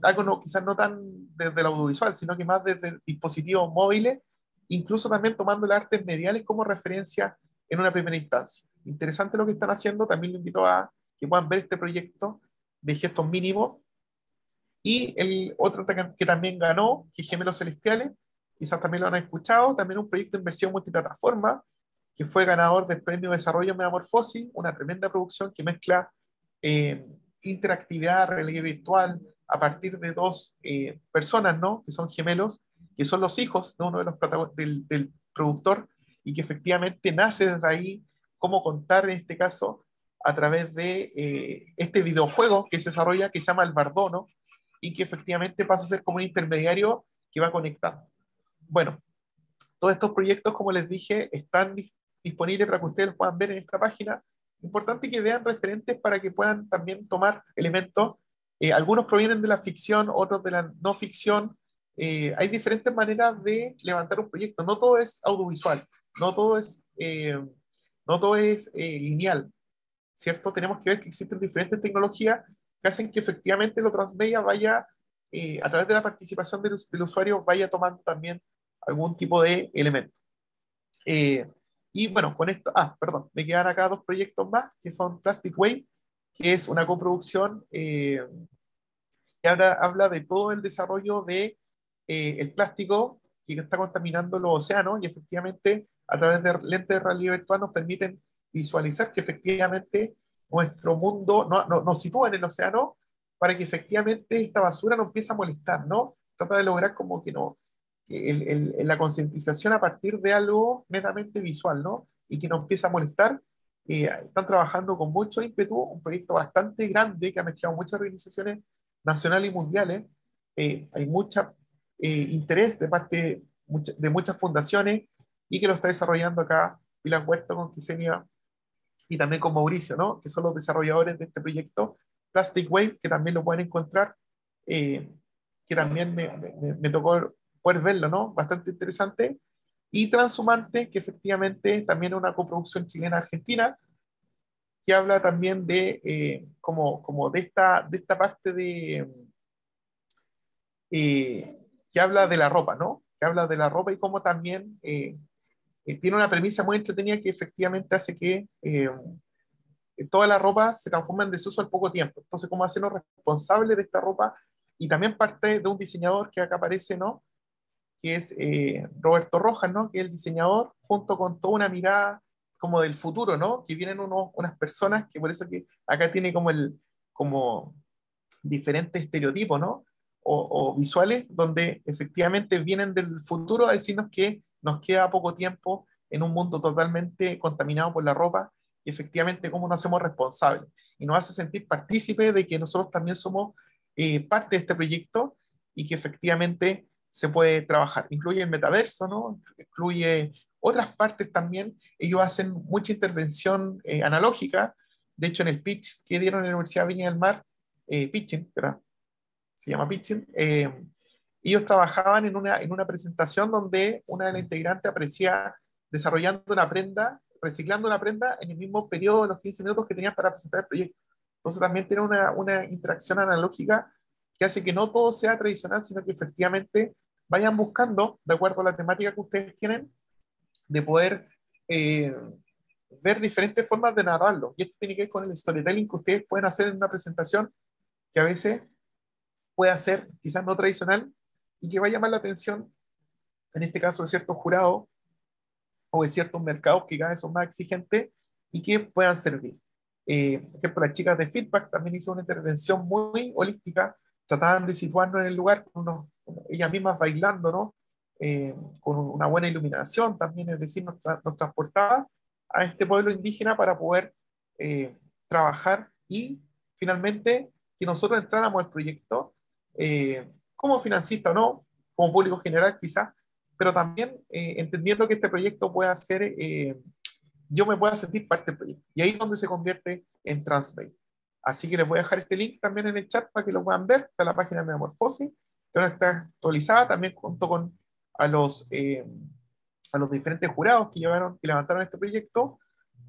algo no, quizás no tan desde el audiovisual, sino que más desde dispositivos móviles, incluso también tomando las artes mediales como referencia en una primera instancia. Interesante lo que están haciendo, también lo invito a que puedan ver este proyecto de Gestos Mínimos. Y el otro que también ganó, que es Gemelos Celestiales, quizás también lo han escuchado, también un proyecto de inversión multiplataforma, que fue ganador del Premio Desarrollo Metamorfosis, una tremenda producción que mezcla eh, interactividad, realidad virtual, a partir de dos personas, ¿no? Que son gemelos, que son los hijos de uno de los del productor, y que efectivamente nace desde ahí cómo contar, en este caso, a través de este videojuego que se desarrolla, que se llama El Bardono, y que efectivamente pasa a ser como un intermediario que va conectando. Bueno, todos estos proyectos, como les dije, están disponibles para que ustedes los puedan ver en esta página. Importante que vean referentes para que puedan también tomar elementos. Algunos provienen de la ficción, otros de la no ficción. Hay diferentes maneras de levantar un proyecto. No todo es audiovisual, no todo es, no todo es lineal, ¿cierto? Tenemos que ver que existen diferentes tecnologías que hacen que efectivamente lo transmedia vaya, a través de la participación del usuario, vaya tomando también algún tipo de elemento. Eh, y bueno, con esto, perdón, me quedan acá dos proyectos más, que son Plastic Wave, que es una coproducción que habla de todo el desarrollo de el plástico que está contaminando los océanos, y efectivamente a través de lentes de realidad virtual nos permiten visualizar que efectivamente nuestro mundo nos sitúa en el océano, para que efectivamente esta basura no empiece a molestar, ¿no? Trata de lograr como que no, que la concientización a partir de algo netamente visual, ¿no? Y que no empiece a molestar. Están trabajando con mucho ímpetu, un proyecto bastante grande que ha mezclado muchas organizaciones nacionales y mundiales. Hay mucho interés de parte de muchas fundaciones, y que lo está desarrollando acá Pilar Huerta con Ksenia y también con Mauricio, ¿no? Que son los desarrolladores de este proyecto Plastic Wave, que también lo pueden encontrar, eh, que también me tocó poder verlo, ¿no? Bastante interesante. Y Transhumante, que efectivamente también es una coproducción chilena-argentina, que habla también de, como de esta parte de, que habla de la ropa, ¿no? Que habla de la ropa, y cómo también tiene una premisa muy entretenida que efectivamente hace que toda la ropa se transforma en desuso al poco tiempo. Entonces, cómo hacernos responsables de esta ropa, y también parte de un diseñador que acá aparece, ¿no? Que es Roberto Rojas, ¿no? Que es el diseñador, junto con toda una mirada como del futuro, ¿no? Que vienen unas personas, que por eso que acá tiene como diferentes estereotipos, ¿no? O visuales, donde efectivamente vienen del futuro a decirnos que nos queda poco tiempo en un mundo totalmente contaminado por la ropa, y efectivamente cómo nos hacemos responsables. Y nos hace sentir partícipes de que nosotros también somos parte de este proyecto, y que efectivamente se puede trabajar. Incluye el metaverso, ¿no? Incluye otras partes también. Ellos hacen mucha intervención analógica. De hecho, en el pitch que dieron en la Universidad de Viña del Mar, Pitching, ¿verdad? Se llama Pitching. Ellos trabajaban en una presentación donde una de las integrantes aparecía desarrollando una prenda, reciclando una prenda en el mismo periodo de los 15 minutos que tenían para presentar el proyecto. Entonces también tiene una interacción analógica que hace que no todo sea tradicional, sino que efectivamente vayan buscando, de acuerdo a la temática que ustedes tienen, de poder eh, ver diferentes formas de narrarlo. Y esto tiene que ver con el storytelling que ustedes pueden hacer en una presentación que a veces puede ser quizás no tradicional y que va a llamar la atención, en este caso, de ciertos jurados o de ciertos mercados que cada vez son más exigentes y que puedan servir. Por ejemplo, las chicas de Feedback también hizo una intervención muy holística, trataban de situarnos en el lugar, ellas mismas bailando, ¿no? Con una buena iluminación también, es decir, nos transportaba a este pueblo indígena para poder trabajar y finalmente que nosotros entráramos al proyecto como financista o no, como público general quizás, pero también entendiendo que este proyecto pueda ser, yo me pueda sentir parte del proyecto. Y ahí es donde se convierte en Transmate. Así que les voy a dejar este link también en el chat para que lo puedan ver. Está la página de Metamorfosis, que ahora está actualizada también junto con a los, eh, a los diferentes jurados que llevaron y levantaron este proyecto.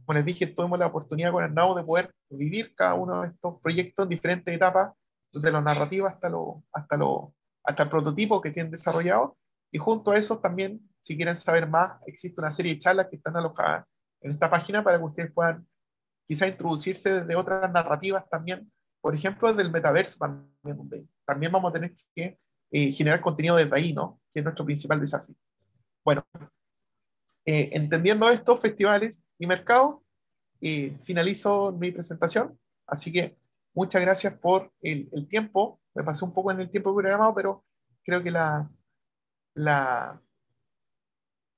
Como les dije, tuvimos la oportunidad con el NAU de poder vivir cada uno de estos proyectos en diferentes etapas, desde lo narrativo hasta el prototipo que tienen desarrollado. Y junto a eso también, si quieren saber más, existe una serie de charlas que están alojadas en esta página para que ustedes puedan quizá introducirse desde otras narrativas también, por ejemplo, desde el metaverso también, donde también vamos a tener que generar contenido desde ahí, ¿no? Que es nuestro principal desafío. Bueno, entendiendo estos festivales y mercados, finalizo mi presentación. Así que muchas gracias por el tiempo. Me pasé un poco en el tiempo programado, pero creo que la,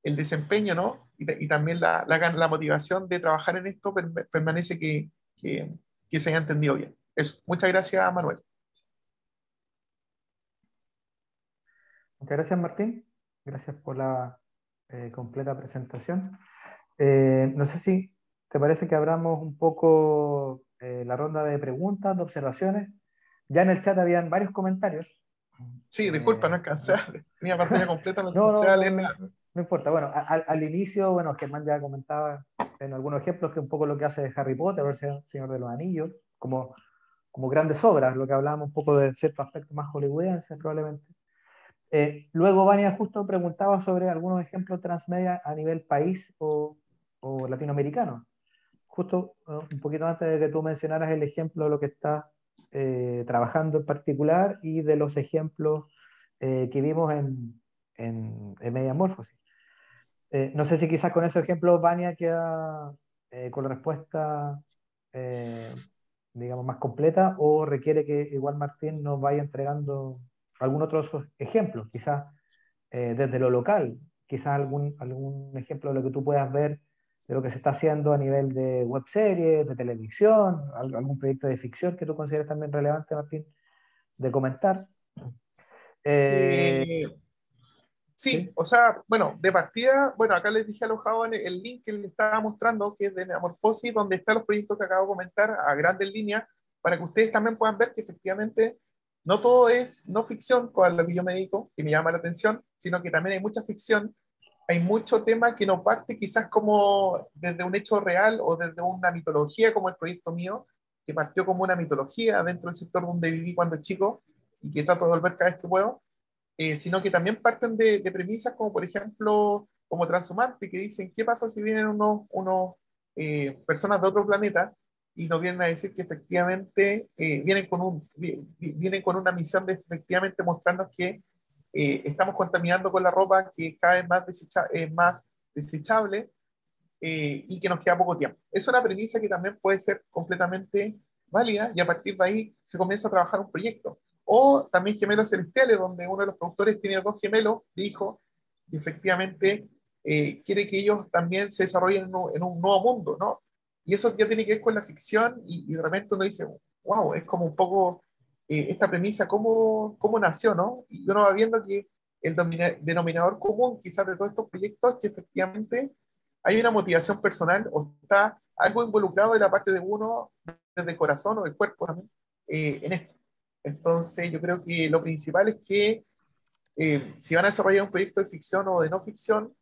el desempeño, ¿no? Y también la motivación de trabajar en esto permanece que se haya entendido bien. Eso. Muchas gracias, Manuel. Muchas gracias, Martín. Gracias por la completa presentación. No sé si te parece que abramos un poco la ronda de preguntas, de observaciones. Ya en el chat habían varios comentarios. Sí, disculpa, no Eh, alcancé a leer. Tenía pantalla completa, no no, alcancé no, a no, leer no, nada. no importa. Bueno, al inicio, bueno, Germán ya comentaba en algunos ejemplos que un poco lo que hace Harry Potter, o el Señor de los Anillos, como grandes obras, lo que hablábamos un poco de ciertos aspectos más hollywoodenses probablemente. Luego Vania justo preguntaba sobre algunos ejemplos transmedia a nivel país o latinoamericano. Justo un poquito antes de que tú mencionaras el ejemplo de lo que estás trabajando en particular y de los ejemplos que vimos en Mediamorphosis. No sé si quizás con esos ejemplos Vania queda con la respuesta, eh, digamos, más completa o requiere que igual Martín nos vaya entregando algún otro ejemplo, quizás desde lo local, quizás algún ejemplo de lo que tú puedas ver de lo que se está haciendo a nivel de web series, de televisión, algún proyecto de ficción que tú consideres también relevante, Martín, de comentar. Eh, Eh, Sí, sí, o sea, bueno, de partida, bueno, acá les dije alojado en el link que les estaba mostrando, que es de Metamorfosis, donde están los proyectos que acabo de comentar a grandes líneas, para que ustedes también puedan ver que efectivamente no todo es no ficción, con lo que yo me dedico, y me llama la atención, sino que también hay mucha ficción, hay mucho tema que no parte quizás como desde un hecho real o desde una mitología, como el proyecto mío, que partió como una mitología dentro del sector donde viví cuando chico, y que trato de volver cada vez que puedo sino que también parten de premisas como, por ejemplo, como Transhumante, que dicen, ¿qué pasa si vienen personas de otro planeta y nos vienen a decir que efectivamente vienen con una misión de efectivamente mostrarnos que estamos contaminando con la ropa, que es cada vez más desechable y que nos queda poco tiempo? Es una premisa que también puede ser completamente válida y a partir de ahí se comienza a trabajar un proyecto. O también Gemelos Celestiales, donde uno de los productores tiene dos gemelos de hijos y efectivamente quiere que ellos también se desarrollen en un nuevo mundo, ¿no? Y eso ya tiene que ver con la ficción y de repente uno dice, wow, es como un poco esta premisa, ¿cómo nació, no? Y uno va viendo que el denominador común quizás de todos estos proyectos es que efectivamente hay una motivación personal o está algo involucrado de la parte de uno, desde el corazón o del cuerpo también, en esto. Entonces, yo creo que lo principal es que si van a desarrollar un proyecto de ficción o de no ficción,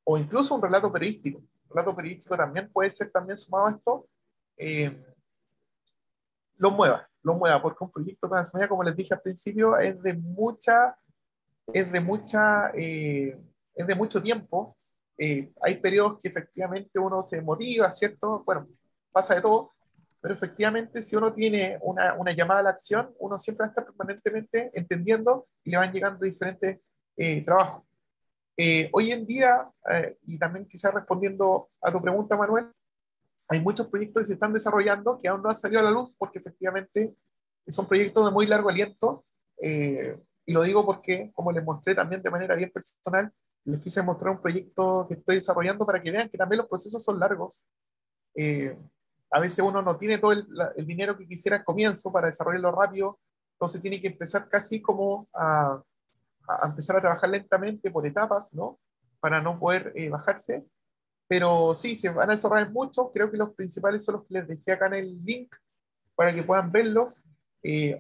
o incluso un relato periodístico también puede ser también sumado a esto, eh, lo mueva, porque un proyecto transmedia, como les dije al principio, es de mucha, es de mucho tiempo. Hay periodos que efectivamente uno se motiva, ¿cierto? Bueno, pasa de todo, pero efectivamente si uno tiene una llamada a la acción, uno siempre va a estar permanentemente entendiendo y le van llegando diferentes trabajos. Hoy en día, y también quizás respondiendo a tu pregunta, Manuel, hay muchos proyectos que se están desarrollando que aún no han salido a la luz porque efectivamente son proyectos de muy largo aliento. Y lo digo porque, como les mostré también de manera bien personal, les quise mostrar un proyecto que estoy desarrollando para que vean que también los procesos son largos. Eh, a veces uno no tiene todo el dinero que quisiera al comienzo para desarrollarlo rápido, entonces tiene que empezar casi como a empezar a trabajar lentamente por etapas, ¿no? Para no poder bajarse. Pero sí, se van a desarrollar muchos. Creo que los principales son los que les dejé acá en el link para que puedan verlos.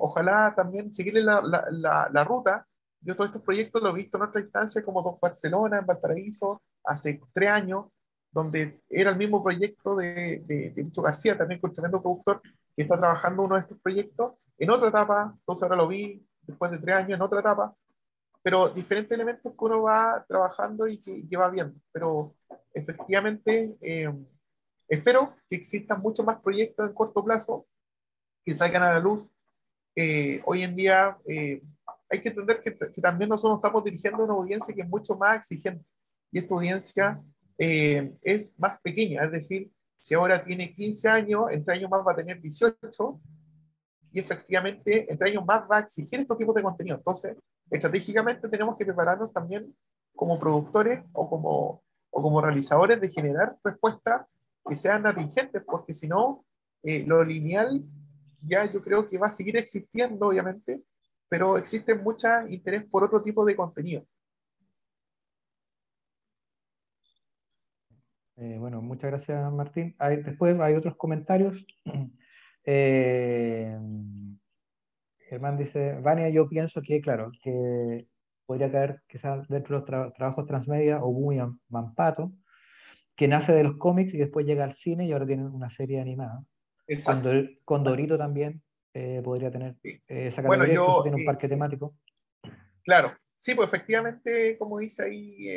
Ojalá también seguirle la ruta. Yo todos estos proyectos los he visto en otra instancia, como Dos Barcelona, en Valparaíso, hace 3 años, donde era el mismo proyecto de Lucho García, también con tremendo productor, que está trabajando uno de estos proyectos en otra etapa. Entonces ahora lo vi después de 3 años en otra etapa, pero diferentes elementos que uno va trabajando y que va viendo. Pero efectivamente, espero que existan muchos más proyectos en corto plazo que salgan a la luz. Hoy en día hay que entender que también nosotros estamos dirigiendo a una audiencia que es mucho más exigente y esta audiencia es más pequeña, es decir, si ahora tiene 15 años, en 3 años más va a tener 18 y efectivamente entre años más va a exigir estos tipos de contenido. Entonces, estratégicamente tenemos que prepararnos también como productores o como realizadores de generar respuestas que sean atingentes, porque si no, lo lineal ya yo creo que va a seguir existiendo, obviamente, pero existe mucho interés por otro tipo de contenido. Bueno, muchas gracias, Martín. Después hay otros comentarios. Eh, Germán dice, Vania, yo pienso que, claro, que podría caer quizás dentro de los trabajos transmedia o muy Mampato, que nace de los cómics y después llega al cine y ahora tiene una serie animada. Exacto. Bueno, Condorito también podría tener sí. esa Bueno, categoría, incluso yo, tiene un parque sí, temático. claro. Sí, pues efectivamente, como dice ahí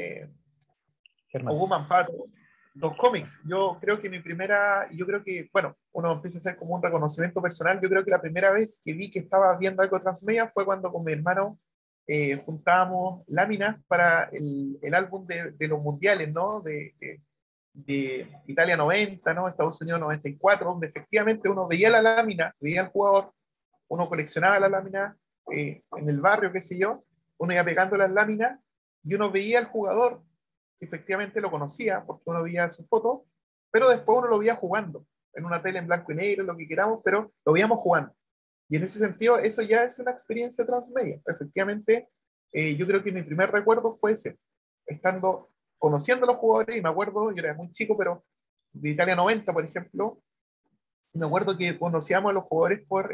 Germán. Oguman Pato, los cómics. Yo creo que mi primera, yo creo que, bueno, uno empieza a hacer como un reconocimiento personal. Yo creo que la primera vez que vi que estaba viendo algo transmedia fue cuando con mi hermano juntábamos láminas para el álbum de los mundiales, ¿no? De Italia 90, ¿no? Estados Unidos 94, donde efectivamente uno veía la lámina, veía al jugador, uno coleccionaba la lámina en el barrio, qué sé yo, uno iba pegando las láminas y uno veía al jugador que efectivamente lo conocía porque uno veía su foto, pero después uno lo veía jugando en una tele en blanco y negro, lo que queramos, pero lo veíamos jugando. Y en ese sentido, eso ya es una experiencia transmedia. Efectivamente, yo creo que mi primer recuerdo fue ese, estando conociendo a los jugadores, y me acuerdo, yo era muy chico, pero de Italia 90, por ejemplo, me acuerdo que conocíamos a los jugadores por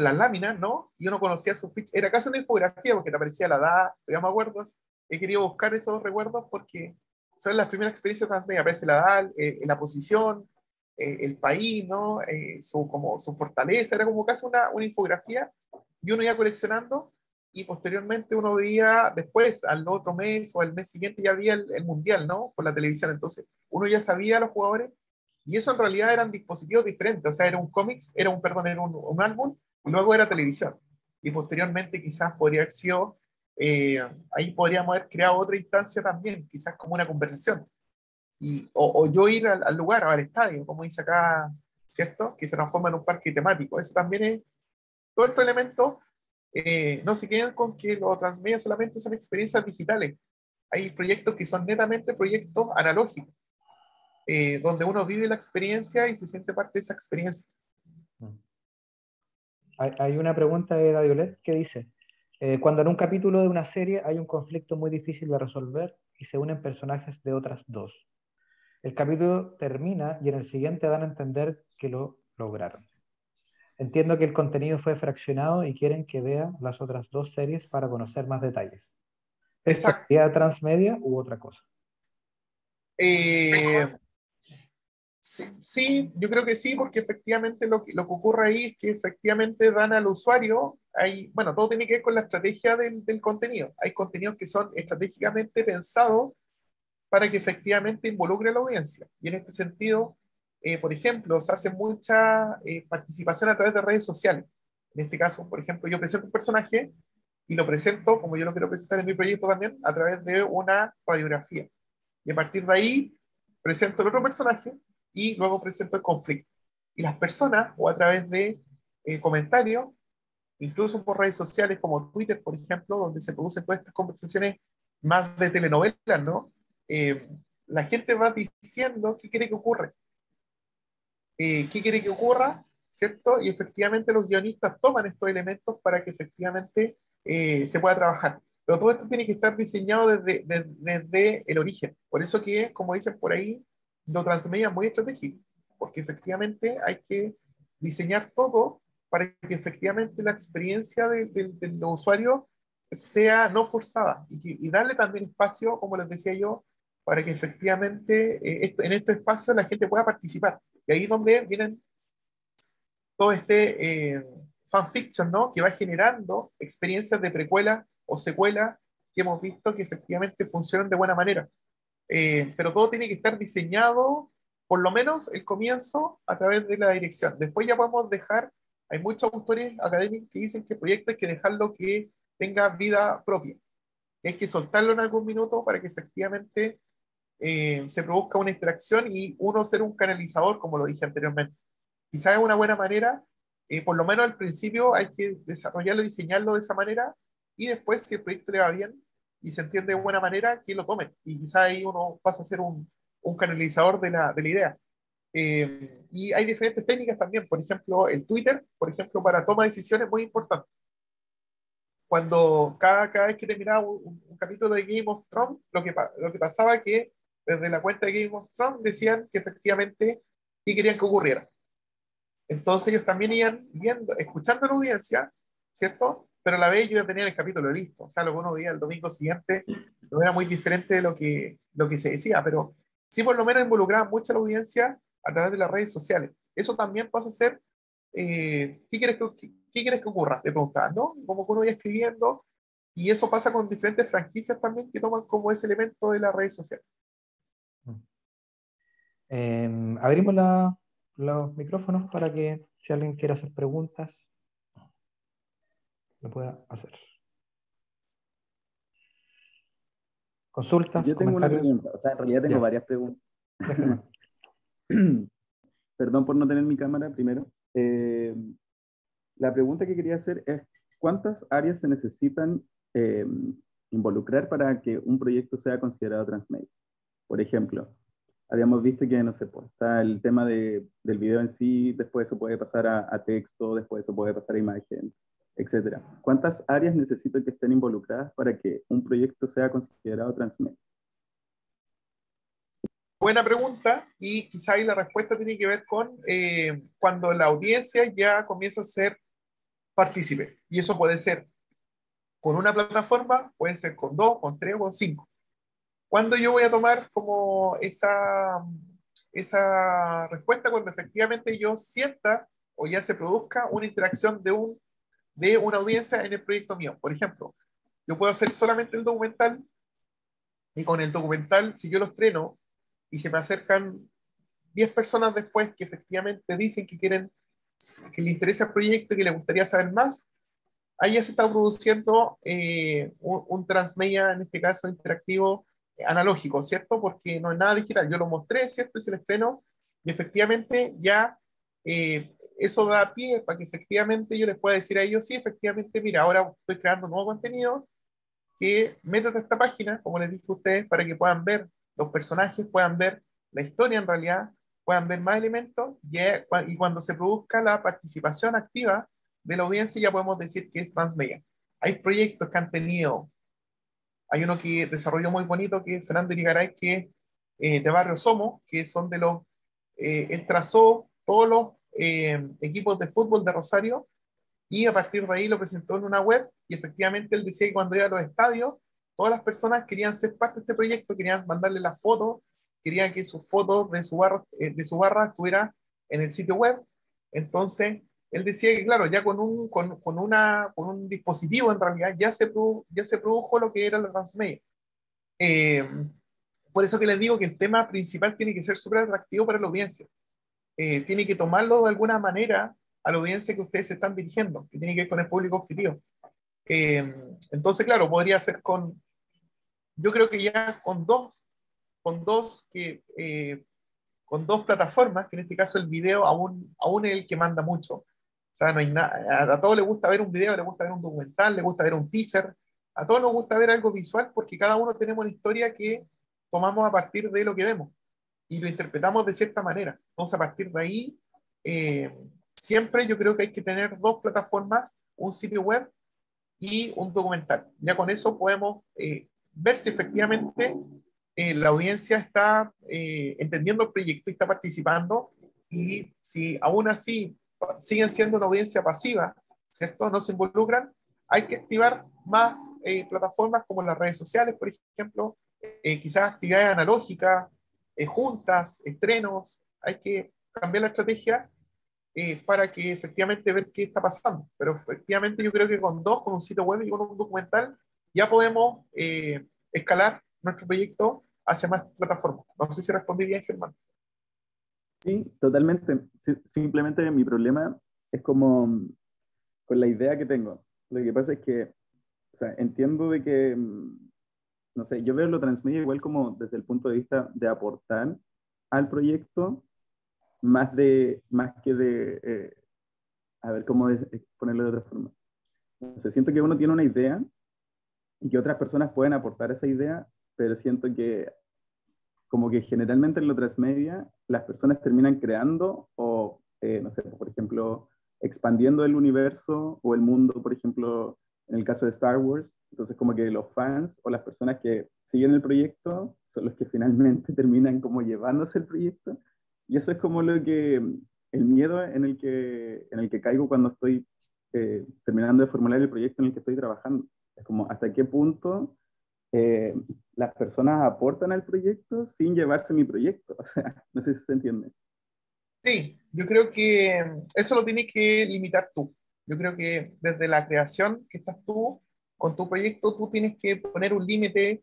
las láminas, ¿no? Y uno conocía su ficha, era casi una infografía porque te aparecía la edad, ya me acuerdo, he querido buscar esos recuerdos porque son las primeras experiencias transmedia, aparece la edad, la posición, el país, ¿no? Como, su fortaleza, era como casi una infografía y uno iba coleccionando y posteriormente uno veía después, al otro mes o al mes siguiente ya había el mundial, ¿no? Por la televisión, entonces uno ya sabía a los jugadores y eso en realidad eran dispositivos diferentes, o sea, era un cómics, perdón, era un álbum y luego era televisión. Y posteriormente quizás podría haber sido, eh, ahí podríamos haber creado otra instancia también, quizás como una conversación. O yo ir al lugar, al estadio, como dice acá, ¿cierto? Que se transforma en un parque temático. Eso también es, todos estos elementos no se quedan con que los transmedia solamente son experiencias digitales. Hay proyectos que son netamente proyectos analógicos, donde uno vive la experiencia y se siente parte de esa experiencia. Hay una pregunta de Daviolet que dice, cuando en un capítulo de una serie hay un conflicto muy difícil de resolver y se unen personajes de otras dos. El capítulo termina y en el siguiente dan a entender que lo lograron. Entiendo que el contenido fue fraccionado y quieren que vea las otras dos series para conocer más detalles. ¿Esto Exacto. sería transmedia u otra cosa? Eh, Sí, sí, yo creo que sí, porque efectivamente lo que ocurre ahí es que efectivamente dan al usuario, hay, bueno, todo tiene que ver con la estrategia del contenido. Hay contenidos que son estratégicamente pensados para que efectivamente involucre a la audiencia. Y en este sentido, por ejemplo, se hace mucha participación a través de redes sociales. En este caso, por ejemplo, yo presento un personaje y lo presento, como yo lo quiero presentar en mi proyecto también, a través de una radiografía. Y a partir de ahí presento el otro personaje y luego presento el conflicto. Y las personas, o a través de comentarios, incluso por redes sociales como Twitter, por ejemplo, donde se producen todas estas conversaciones más de telenovelas, ¿no? Eh, la gente va diciendo qué quiere que ocurra, qué quiere que ocurra, ¿cierto? Y efectivamente los guionistas toman estos elementos para que efectivamente se pueda trabajar. Pero todo esto tiene que estar diseñado desde el origen. Por eso que, como dicen por ahí, lo transmedia es muy estratégico, porque efectivamente hay que diseñar todo para que efectivamente la experiencia de los usuarios sea no forzada y darle también espacio, como les decía yo, para que efectivamente en este espacio la gente pueda participar. Y ahí es donde vienen todo este fanfiction, ¿no? Que va generando experiencias de precuela o secuela que hemos visto que efectivamente funcionan de buena manera. Pero todo tiene que estar diseñado, por lo menos el comienzo, a través de la dirección. Después ya podemos dejar, hay muchos autores académicos que dicen que el proyecto hay que dejarlo que tenga vida propia, que hay que soltarlo en algún minuto para que efectivamente se produzca una interacción y uno ser un canalizador, como lo dije anteriormente. Quizás es una buena manera, por lo menos al principio hay que desarrollarlo y diseñarlo de esa manera y después, si el proyecto le va bien y se entiende de buena manera, que lo tome. Y quizás ahí uno pasa a ser un canalizador de la idea. Y hay diferentes técnicas también, por ejemplo, el Twitter, por ejemplo, para toma de decisiones es muy importante. Cuando cada vez que terminaba un capítulo de Game of Thrones, lo que pasaba que desde la cuenta de Game of Thrones decían que efectivamente y querían que ocurriera. Entonces ellos también iban viendo, escuchando a la audiencia, ¿cierto? Pero a la vez ellos ya tenían el capítulo listo. O sea, lo que uno veía el domingo siguiente no era muy diferente de lo que se decía, pero sí por lo menos involucraban mucho a la audiencia a través de las redes sociales. Eso también pasa a ser, qué quieres que ocurra? Te preguntaban, ¿no? Como que uno iba escribiendo, y eso pasa con diferentes franquicias también que toman como ese elemento de las redes sociales. Abrimos los micrófonos para que si alguien quiere hacer preguntas, lo pueda hacer. Consultas, Yo tengo una comentarios. pregunta, o sea, en realidad tengo Ya, varias preguntas. déjame. Perdón por no tener mi cámara primero. La pregunta que quería hacer es, ¿cuántas áreas se necesitan eh, involucrar para que un proyecto sea considerado transmedia? Por ejemplo, habíamos visto que, no sé, pues, está el tema del video en sí, después eso puede pasar a texto, después eso puede pasar a imagen, etcétera. ¿Cuántas áreas necesito que estén involucradas para que un proyecto sea considerado transmedia? Buena pregunta, y quizá ahí la respuesta tiene que ver con cuando la audiencia ya comienza a ser partícipe. Y eso puede ser con una plataforma, puede ser con dos, con tres o con cinco. ¿Cuándo yo voy a tomar como esa respuesta? Cuando efectivamente yo sienta o ya se produzca una interacción de una audiencia en el proyecto mío. Por ejemplo, yo puedo hacer solamente el documental y con el documental, si yo lo estreno y se me acercan 10 personas después que efectivamente dicen que quieren, que les interesa el proyecto y que les gustaría saber más, ahí ya se está produciendo un transmedia, en este caso interactivo, analógico, ¿cierto? Porque no es nada digital. Yo lo mostré, ¿cierto? Es el estreno y efectivamente ya eso da pie para que efectivamente yo les pueda decir a ellos, sí, efectivamente, mira, ahora estoy creando un nuevo contenido, que métete a esta página, como les dije a ustedes, para que puedan ver los personajes, puedan ver la historia en realidad, puedan ver más elementos y cuando se produzca la participación activa de la audiencia ya podemos decir que es transmedia. Hay proyectos que han tenido, hay uno que desarrolló muy bonito que es Fernando Irigaray, que es de Barrio Somos, que son de los, él trazó todos los equipos de fútbol de Rosario y a partir de ahí lo presentó en una web y efectivamente él decía que cuando iba a los estadios, todas las personas querían ser parte de este proyecto, querían mandarle las fotos, quería que sus fotos de su barra estuviera en el sitio web. Entonces, él decía que, claro, ya con un dispositivo en realidad ya se produjo lo que era la transmedia. Eh, por eso que les digo que el tema principal tiene que ser súper atractivo para la audiencia. Tiene que tomarlo de alguna manera a la audiencia que ustedes se están dirigiendo, que tiene que ver con el público objetivo. Eh, entonces, claro, podría ser yo creo que ya con dos, que, con dos plataformas, que en este caso el video aún es el que manda mucho. O sea, no hay a todos les gusta ver un video, les gusta ver un documental, les gusta ver un teaser, a todos nos gusta ver algo visual porque cada uno tenemos una historia que tomamos a partir de lo que vemos y lo interpretamos de cierta manera. Entonces, a partir de ahí, eh, siempre yo creo que hay que tener dos plataformas, un sitio web y un documental. Ya con eso podemos ver si efectivamente la audiencia está entendiendo el proyecto y está participando, y si aún así siguen siendo una audiencia pasiva, ¿cierto? No se involucran, hay que activar más plataformas como las redes sociales, por ejemplo, quizás actividades analógicas, juntas, estrenos, hay que cambiar la estrategia para que efectivamente ver qué está pasando. Pero efectivamente yo creo que con un sitio web y con un documental, ya podemos escalar nuestro proyecto hacia más plataformas. No sé si respondí bien, Germán. Sí, totalmente. Simplemente mi problema es como con la idea que tengo. Lo que pasa es que, o sea, entiendo de que, no sé, yo veo lo transmedia igual como desde el punto de vista de aportar al proyecto, más que de, a ver cómo ponerlo de otra forma. O sea, siento que uno tiene una idea y que otras personas pueden aportar esa idea, pero siento que como que generalmente en lo transmedia las personas terminan creando o, no sé, por ejemplo, expandiendo el universo o el mundo, por ejemplo, en el caso de Star Wars. Entonces como que los fans o las personas que siguen el proyecto son los que finalmente terminan como llevándose el proyecto. Y eso es como el miedo en el que caigo cuando estoy terminando de formular el proyecto en el que estoy trabajando. Es como hasta qué punto eh, las personas aportan al proyecto sin llevarse mi proyecto. O sea, no sé si se entiende. Sí, yo creo que eso lo tienes que limitar tú. Yo creo que desde la creación que estás tú, con tu proyecto, tú tienes que poner un límite,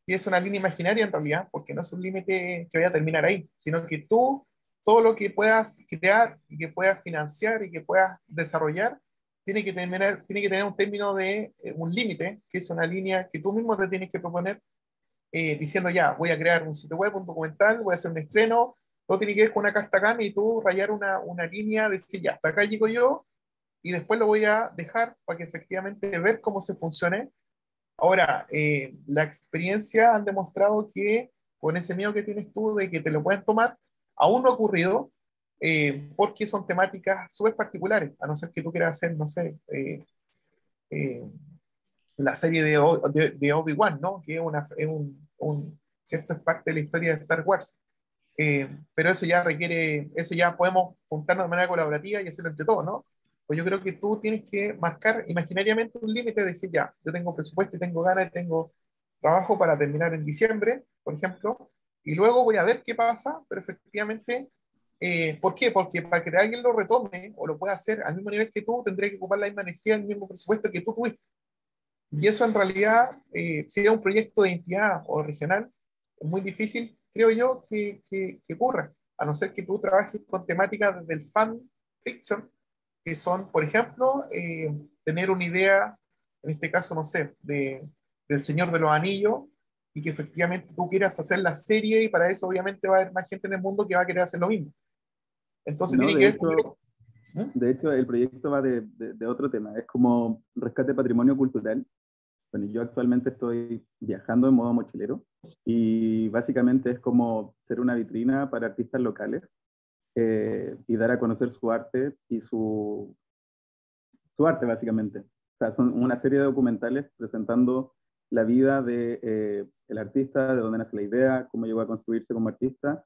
y es una línea imaginaria en realidad, porque no es un límite que vaya a terminar ahí, sino que tú, todo lo que puedas crear y que puedas financiar y que puedas desarrollar, tiene que tener un término de un límite, que es una línea que tú mismo te tienes que proponer, diciendo ya, voy a crear un sitio web, un documental, voy a hacer un estreno, todo tiene que ver con una carta acá y tú rayar una línea, decir ya, hasta acá llego yo, y después lo voy a dejar para que efectivamente ver cómo se funcione. Ahora, la experiencia han demostrado que con ese miedo que tienes tú de que te lo pueden tomar, aún no ha ocurrido, porque son temáticas súper particulares, a no ser que tú quieras hacer, no sé, eh, la serie de Obi-Wan, ¿no? Que cierto, es parte de la historia de Star Wars. Pero eso ya requiere, eso ya podemos juntarnos de manera colaborativa y hacerlo entre todos, ¿no? Pues yo creo que tú tienes que marcar imaginariamente un límite, de decir ya, yo tengo presupuesto y tengo ganas y tengo trabajo para terminar en diciembre, por ejemplo, y luego voy a ver qué pasa, pero efectivamente, ¿por qué? Porque para que alguien lo retome o lo pueda hacer al mismo nivel que tú, tendría que ocupar la misma energía, el mismo presupuesto que tú tuviste. Y eso en realidad, si es un proyecto de entidad o regional, es muy difícil, creo yo, que ocurra, a no ser que tú trabajes con temáticas del fan fiction, que son, por ejemplo, tener una idea, en este caso, no sé, del Señor de los Anillos, y que efectivamente tú quieras hacer la serie, y para eso obviamente va a haber más gente en el mundo que va a querer hacer lo mismo. Entonces No, tiene que ver con... ¿Mm? de hecho el proyecto va de otro tema. Es como rescate patrimonio cultural. Bueno, yo actualmente estoy viajando en modo mochilero y básicamente es como ser una vitrina para artistas locales y dar a conocer su arte y su arte básicamente. O sea, son una serie de documentales presentando la vida de el artista, de dónde nace la idea, cómo llegó a construirse como artista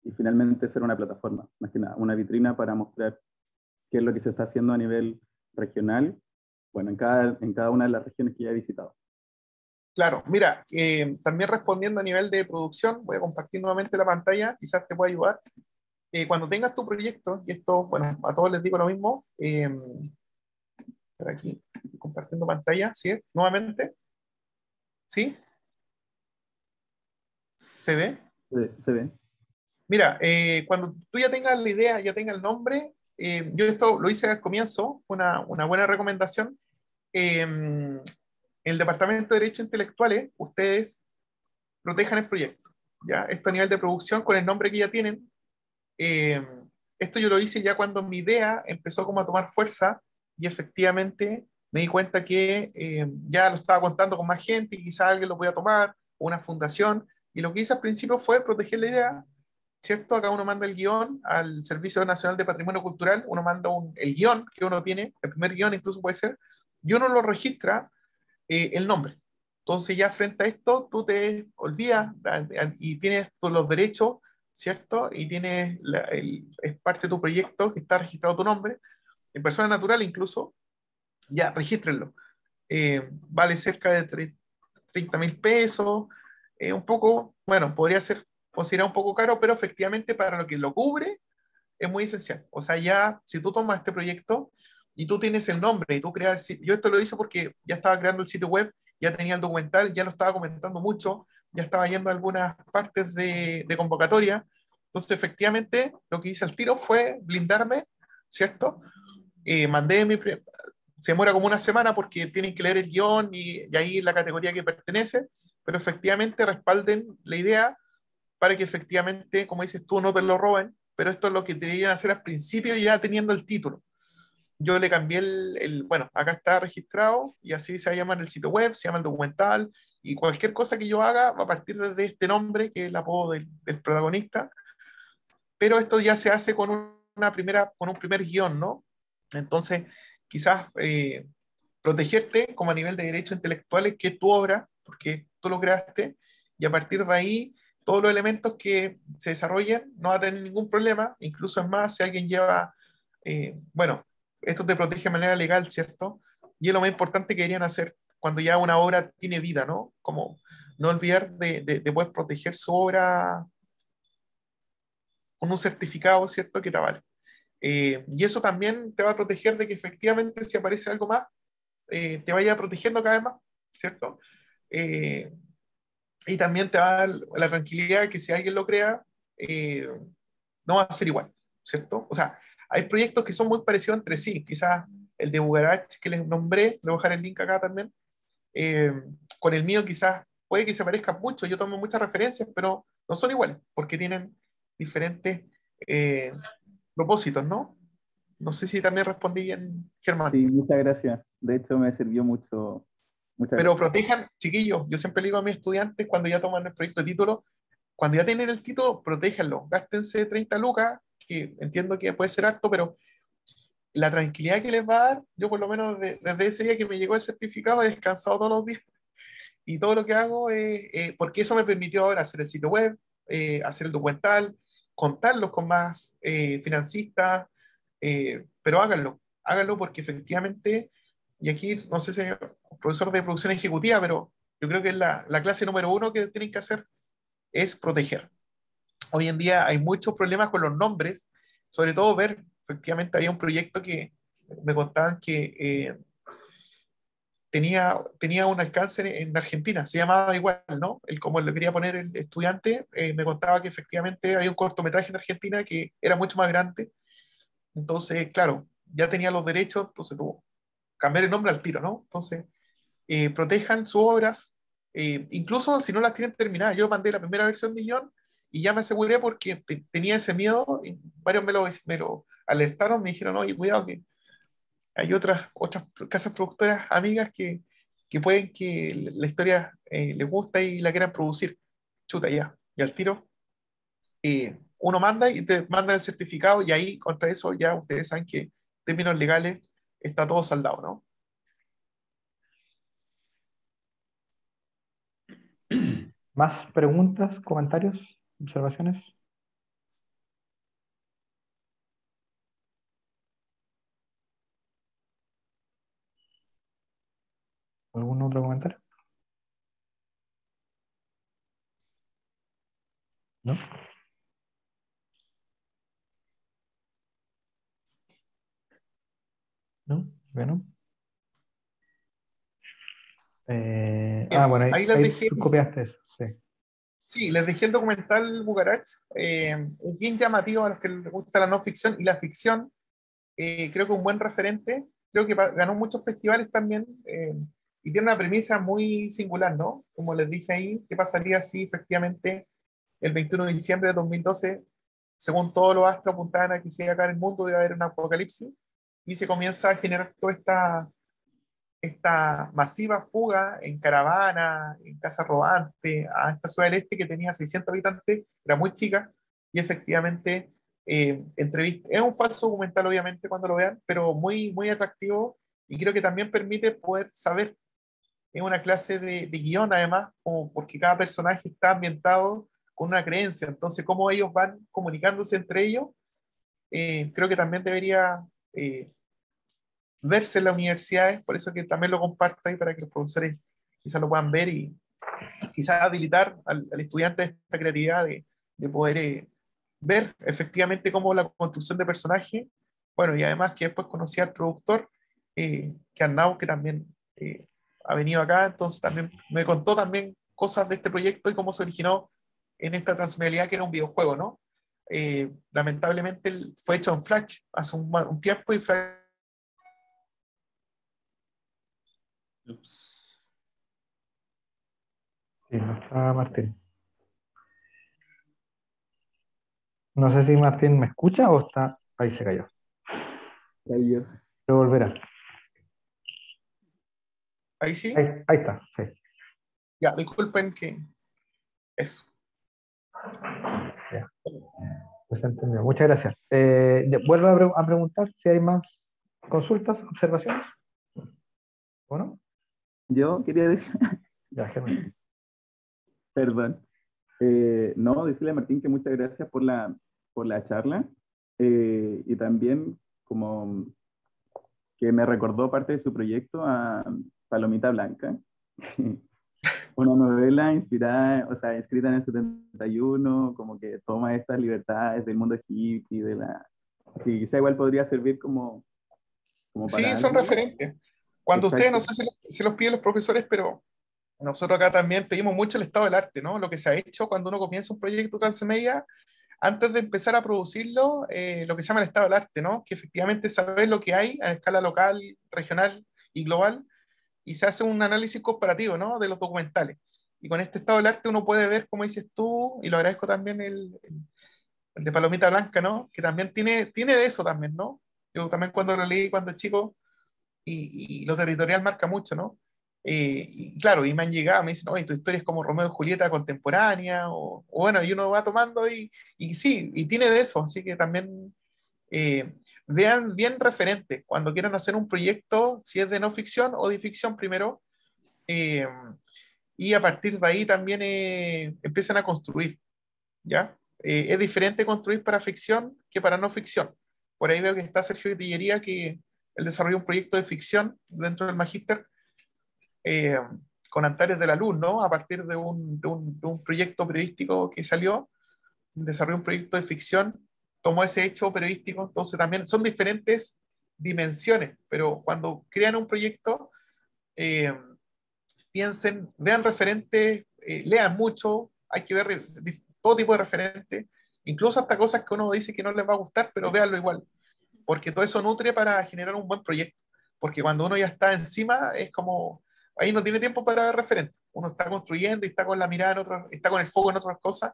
y finalmente ser una plataforma, más que nada, una vitrina para mostrar qué es lo que se está haciendo a nivel regional, bueno, en cada una de las regiones que ya he visitado. Claro, mira, también respondiendo a nivel de producción, voy a compartir nuevamente la pantalla, quizás te pueda ayudar. Cuando tengas tu proyecto, y esto, bueno, a todos les digo lo mismo, por aquí, compartiendo pantalla, ¿sí? Nuevamente, ¿sí? ¿Se ve? Se ve. Mira, cuando tú ya tengas la idea, ya tengas el nombre, yo esto lo hice al comienzo, una buena recomendación. En el Departamento de Derechos Intelectuales, ustedes protejan el proyecto, ¿ya? Esto a nivel de producción, con el nombre que ya tienen. eh, Esto yo lo hice ya cuando mi idea empezó como a tomar fuerza y efectivamente me di cuenta que ya lo estaba contando con más gente y quizás alguien lo podía tomar, o una fundación, y lo que hice al principio fue proteger la idea, ¿cierto? Acá uno manda el guión al Servicio Nacional de Patrimonio Cultural, uno manda el guión que uno tiene, el primer guión incluso puede ser, y uno lo registra el nombre. Entonces ya frente a esto, tú te olvidas y tienes todos los derechos, ¿cierto? Y tienes es parte de tu proyecto que está registrado tu nombre, en persona natural incluso, ya regístrenlo. Vale cerca de 30.000 pesos, un poco, bueno, podría ser considerado un poco caro, pero efectivamente para lo que lo cubre es muy esencial. O sea, ya si tú tomas este proyecto y tú tienes el nombre y tú creas, yo esto lo hice porque ya estaba creando el sitio web, ya tenía el documental, ya lo estaba comentando mucho, ya estaba yendo a algunas partes de convocatoria. Entonces, efectivamente, lo que hice al tiro fue blindarme, ¿cierto? Mandé se demora como una semana porque tienen que leer el guión y ahí la categoría que pertenece, pero efectivamente respalden la idea para que efectivamente, como dices tú, no te lo roben, pero esto es lo que deberían hacer al principio ya teniendo el título. Yo le cambié bueno, acá está registrado y así se llama en el sitio web, se llama el documental y cualquier cosa que yo haga va a partir desde este nombre, que es el apodo del protagonista, pero esto ya se hace con un primer guión, ¿no? Entonces, quizás protegerte como a nivel de derechos intelectuales, que es tu obra, porque tú lo creaste, y a partir de ahí, todos los elementos que se desarrollen no va a tener ningún problema, incluso es más, si alguien lleva, bueno, esto te protege de manera legal, ¿cierto? Y es lo más importante que deberían hacer cuando ya una obra tiene vida, ¿no? Como no olvidar de poder proteger su obra con un certificado, ¿cierto? Que te avale. Y eso también te va a proteger de que efectivamente si aparece algo más, te vaya protegiendo cada vez más, ¿cierto? Eh, y también te va a dar la tranquilidad de que si alguien lo crea, eh, no va a ser igual, ¿cierto? O sea, hay proyectos que son muy parecidos entre sí, quizás el de Bugarach que les nombré, le voy a dejar el link acá también, eh, con el mío quizás puede que se parezcan mucho, yo tomo muchas referencias, pero no son iguales, porque tienen diferentes eh, propósitos, ¿no? No sé si también respondí bien, Sí, Germán. muchas gracias. De hecho, me sirvió mucho. Muchas Pero gracias. protejan, chiquillos, yo siempre le digo a mis estudiantes cuando ya toman el proyecto de título, cuando ya tienen el título, protéjanlo, gástense 30 lucas, que entiendo que puede ser harto, pero la tranquilidad que les va a dar, yo por lo menos desde ese día que me llegó el certificado he descansado todos los días y todo lo que hago es, porque eso me permitió ahora hacer el sitio web, hacer el documental, contarlos con más financistas, pero háganlo, háganlo porque efectivamente, y aquí no sé si es profesor de producción ejecutiva, pero yo creo que es la clase número uno que tienen que hacer es proteger. Hoy en día hay muchos problemas con los nombres, sobre todo ver, efectivamente había un proyecto que me contaban que tenía un alcance en Argentina, se llamaba igual, ¿no? Como le quería poner el estudiante, me contaba que efectivamente había un cortometraje en Argentina que era mucho más grande, entonces, claro, ya tenía los derechos, entonces tuvo que cambiar el nombre al tiro, ¿no? Entonces, protejan sus obras, incluso si no las tienen terminadas. Yo mandé la primera versión de guión y ya me aseguré porque tenía ese miedo, y varios me lo alertaron, me dijeron, oye, cuidado que hay otras casas productoras amigas que pueden que la historia les gusta y la quieran producir. Chuta, ya, y al tiro. Uno manda y te manda el certificado y ahí contra eso ya ustedes saben que en términos legales está todo saldado, ¿no? ¿Más preguntas, comentarios, observaciones? ¿Algún otro comentario? ¿No? ¿No? Bueno. Bien, Bueno, ahí les ahí dejé, tú copiaste eso, sí. sí, les dejé el documental Bucarach, es bien llamativo a los que les gusta la no ficción y la ficción. Creo que un buen referente, creo que ganó muchos festivales también, y tiene una premisa muy singular, ¿no? Como les dije ahí, ¿qué pasaría si efectivamente el 21 de diciembre de 2012, según todos los astros apuntaban a que se iba a acabar el mundo, iba a haber un apocalipsis, y se comienza a generar toda esta masiva fuga en caravana, en casa rodante, a esta ciudad del este que tenía 600 habitantes, era muy chica, y efectivamente es un falso documental obviamente cuando lo vean, pero muy, muy atractivo, y creo que también permite poder saber, es una clase de guión además, como porque cada personaje está ambientado con una creencia, entonces cómo ellos van comunicándose entre ellos, creo que también debería verse en las universidades, por eso que también lo comparto ahí para que los profesores quizás lo puedan ver y quizás habilitar al estudiante esta creatividad de poder ver efectivamente cómo la construcción de personaje, bueno, y además que después conocí al productor, que Arnau, que también ha venido acá, entonces también me contó también cosas de este proyecto y cómo se originó en esta transmedialidad que era un videojuego, ¿no? Lamentablemente fue hecho en Flash hace un tiempo y Flash. Ups. Sí, no está Martín. No sé si Martín me escucha o está. Ahí se cayó. Ahí yo. Pero volverá. Ahí sí. Ahí está, sí. Ya, disculpen que eso. Ya, pues entendió. Muchas gracias. Vuelvo a preguntar si hay más consultas, observaciones. ¿O no? Yo quería decir, Ya, Germán. perdón, no, decirle a Martín que muchas gracias por la charla, y también como que me recordó parte de su proyecto a Palomita Blanca, una novela inspirada, o sea, escrita en el 71, como que toma estas libertades del mundo hippie, de la... Sí, quizá igual podría servir como, como para Sí, son alguien. referentes. Cuando ustedes, no Exacto. sé si se los piden los profesores, pero nosotros acá también pedimos mucho el estado del arte, ¿no? Lo que se ha hecho cuando uno comienza un proyecto transmedia, antes de empezar a producirlo, lo que se llama el estado del arte, ¿no? Que efectivamente saber lo que hay a escala local, regional y global, y se hace un análisis comparativo, ¿no? De los documentales. Y con este estado del arte uno puede ver, como dices tú, y lo agradezco también el de Palomita Blanca, ¿no? Que también tiene de eso también, ¿no? Yo también cuando lo leí cuando chico, y lo territorial marca mucho, ¿no? Y claro, y me han llegado, me dicen, oye, tu historia es como Romeo y Julieta contemporánea, o bueno, y uno va tomando y sí, y tiene de eso, así que también vean bien referentes cuando quieran hacer un proyecto, si es de no ficción o de ficción primero, eh, y a partir de ahí también empiezan a construir, ¿ya? Es diferente construir para ficción que para no ficción. Por ahí veo que está Sergio Tillería, que él desarrolló un proyecto de ficción dentro del Magíster, eh, con Antares de la Luz, ¿no? A partir de un proyecto periodístico que salió, desarrolló un proyecto de ficción, tomó ese hecho periodístico, entonces también son diferentes dimensiones, pero cuando crean un proyecto, eh, piensen, vean referentes, lean mucho, hay que ver todo tipo de referentes, incluso hasta cosas que uno dice que no les va a gustar, pero véanlo igual, porque todo eso nutre para generar un buen proyecto, porque cuando uno ya está encima, es como, ahí no tiene tiempo para referentes, uno está construyendo y está con la mirada en otras, está con el foco en otras cosas,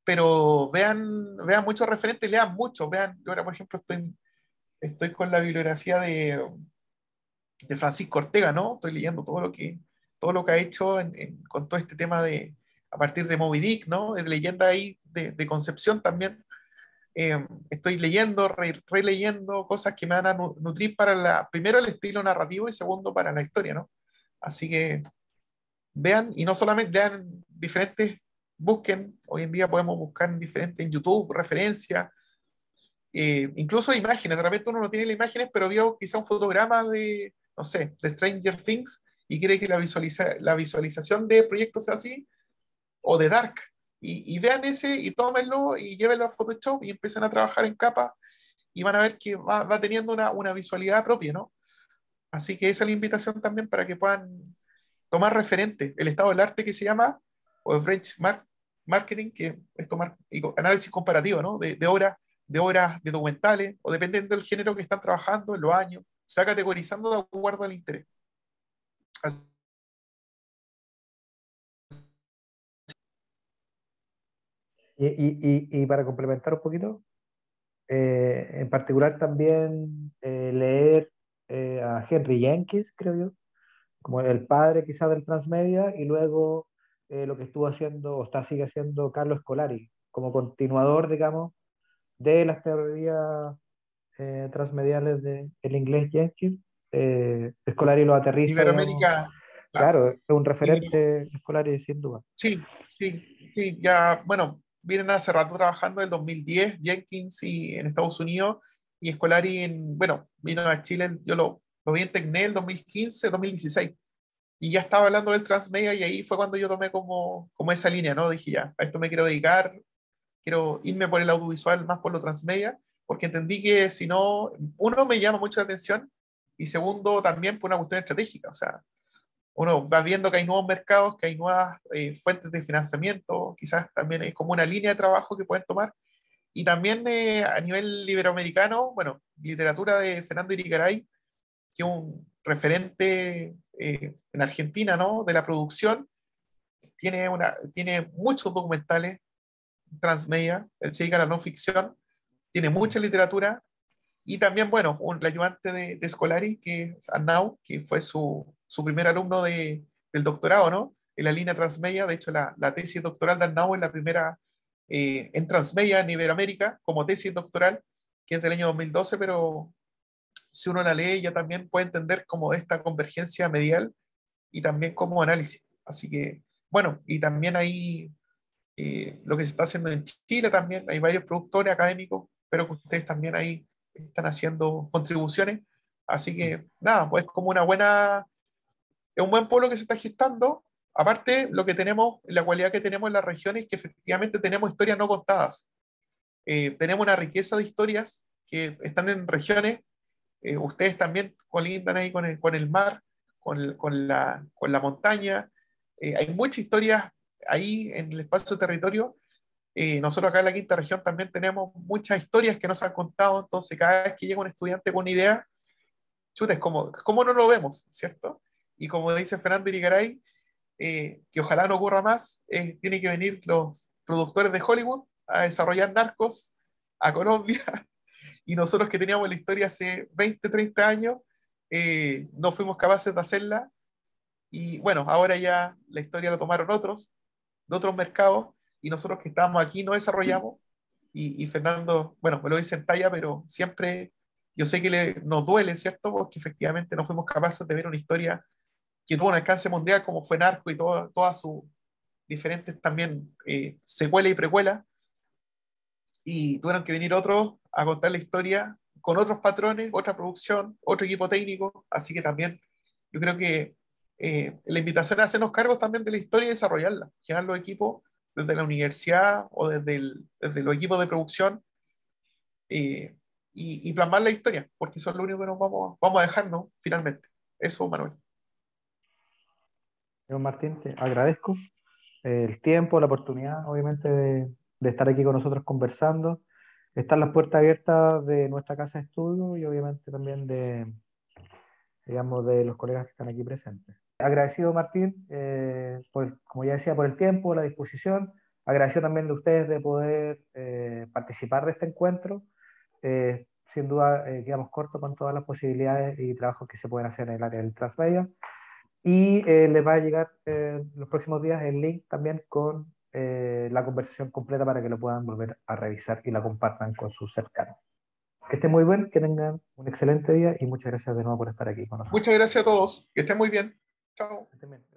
pero vean muchos referentes, lean mucho, vean, yo ahora por ejemplo estoy con la bibliografía de Francisco Ortega, ¿no? Estoy leyendo todo lo que ha hecho con todo este tema a partir de Moby Dick, ¿no? De leyenda ahí de Concepción también. Estoy leyendo, releyendo cosas que me van a nutrir para primero el estilo narrativo y segundo para la historia, ¿no? Así que vean, y no solamente vean diferentes, busquen, hoy en día podemos buscar en diferentes en YouTube, referencias, incluso imágenes, de repente uno no tiene las imágenes, pero vio quizá un fotograma de, no sé, de Stranger Things y quiere que la visualización de proyectos sea así, o de Dark, y vean ese y tómenlo y llévenlo a Photoshop y empiecen a trabajar en capas y van a ver que va teniendo una visualidad propia, ¿no? Así que esa es la invitación también para que puedan tomar referente el estado del arte que se llama, o el marketing, que es tomar análisis comparativo, ¿no? De obras de documentales, o dependiendo del género que están trabajando, en los años, se va categorizando de acuerdo al interés. Así Y para complementar un poquito, en particular también leer a Henry Jenkins, creo yo, como el padre quizás del transmedia, y luego lo que estuvo haciendo, o sigue haciendo Carlos Scolari, como continuador, digamos, de las teorías transmediales del inglés Jenkins. Scolari lo aterriza, digamos. Iberoamérica, claro, Claro, es un Ibero- referente Scolari sin duda. sí, sí, sí, ya, bueno, vienen hace rato trabajando en el 2010, Jenkins y en Estados Unidos, y Scolari, bueno, vino a Chile, yo lo vi en Tecnel el 2015, 2016, y ya estaba hablando del transmedia, y ahí fue cuando yo tomé como esa línea, ¿no? Dije, ya, a esto me quiero dedicar, quiero irme por el audiovisual, más por lo transmedia, porque entendí que si no, uno, me llama mucho la atención, y segundo, también por una cuestión estratégica, o sea, uno va viendo que hay nuevos mercados, que hay nuevas fuentes de financiamiento, quizás también es como una línea de trabajo que pueden tomar. Y también a nivel iberoamericano, bueno, literatura de Fernando Irigaray, que es un referente en Argentina, ¿no? De la producción, tiene muchos documentales transmedia, él se dedica a la no ficción, tiene mucha literatura, y también, bueno, el ayudante de Scolari, que es Arnau, que fue su primer alumno del doctorado, ¿no? En la línea transmedia. De hecho, la tesis doctoral de Arnau es la primera en transmedia en Iberoamérica, como tesis doctoral, que es del año 2012, pero si uno la lee ya también puede entender como esta convergencia medial y también como análisis. Así que, bueno, y también ahí lo que se está haciendo en Chile también, hay varios productores académicos, pero que ustedes también ahí están haciendo contribuciones. Así que nada, pues como es un buen pueblo que se está gestando. Aparte, lo que tenemos, la cualidad que tenemos en la región es que efectivamente tenemos historias no contadas. Tenemos una riqueza de historias que están en regiones. Ustedes también colindan ahí con el mar, con la montaña. Hay muchas historias ahí en el espacio territorio. Nosotros acá en la quinta región también tenemos muchas historias que nos han contado, entonces cada vez que llega un estudiante con una idea, chuta, ¿cómo no lo vemos, cierto? Y como dice Fernando Irigaray, que ojalá no ocurra más, tiene que venir los productores de Hollywood a desarrollar Narcos a Colombia, y nosotros que teníamos la historia hace 20, 30 años, no fuimos capaces de hacerla, y bueno, ahora ya la historia la tomaron otros, de otros mercados, y nosotros que estábamos aquí no desarrollamos, y Fernando, bueno, me lo dice en talla, pero siempre yo sé que nos duele, ¿cierto? Porque efectivamente no fuimos capaces de ver una historia que tuvo un alcance mundial como fue Narco y todas sus diferentes también secuelas y precuelas, y tuvieron que venir otros a contar la historia con otros patrones, otra producción, otro equipo técnico, así que también yo creo que la invitación es hacernos cargos también de la historia y desarrollarla, generar los equipos desde la universidad o desde los equipos de producción, eh, y plasmar la historia, porque eso es lo único que nos vamos a dejar, ¿no? Finalmente. Eso, Manuel. Yo, Martín, te agradezco el tiempo, la oportunidad, obviamente, de estar aquí con nosotros conversando. Están las puertas abiertas de nuestra casa de estudio y obviamente también digamos, de los colegas que están aquí presentes. Agradecido, Martín, como ya decía, por el tiempo, la disposición. Agradecido también de ustedes de poder participar de este encuentro. Sin duda, quedamos cortos con todas las posibilidades y trabajos que se pueden hacer en el área del transmedia. Y les va a llegar los próximos días el link también con la conversación completa para que lo puedan volver a revisar y la compartan con sus cercanos. Que estén muy bien, que tengan un excelente día y muchas gracias de nuevo por estar aquí con nosotros. Muchas gracias a todos. Que estén muy bien. Chao. Que estén bien.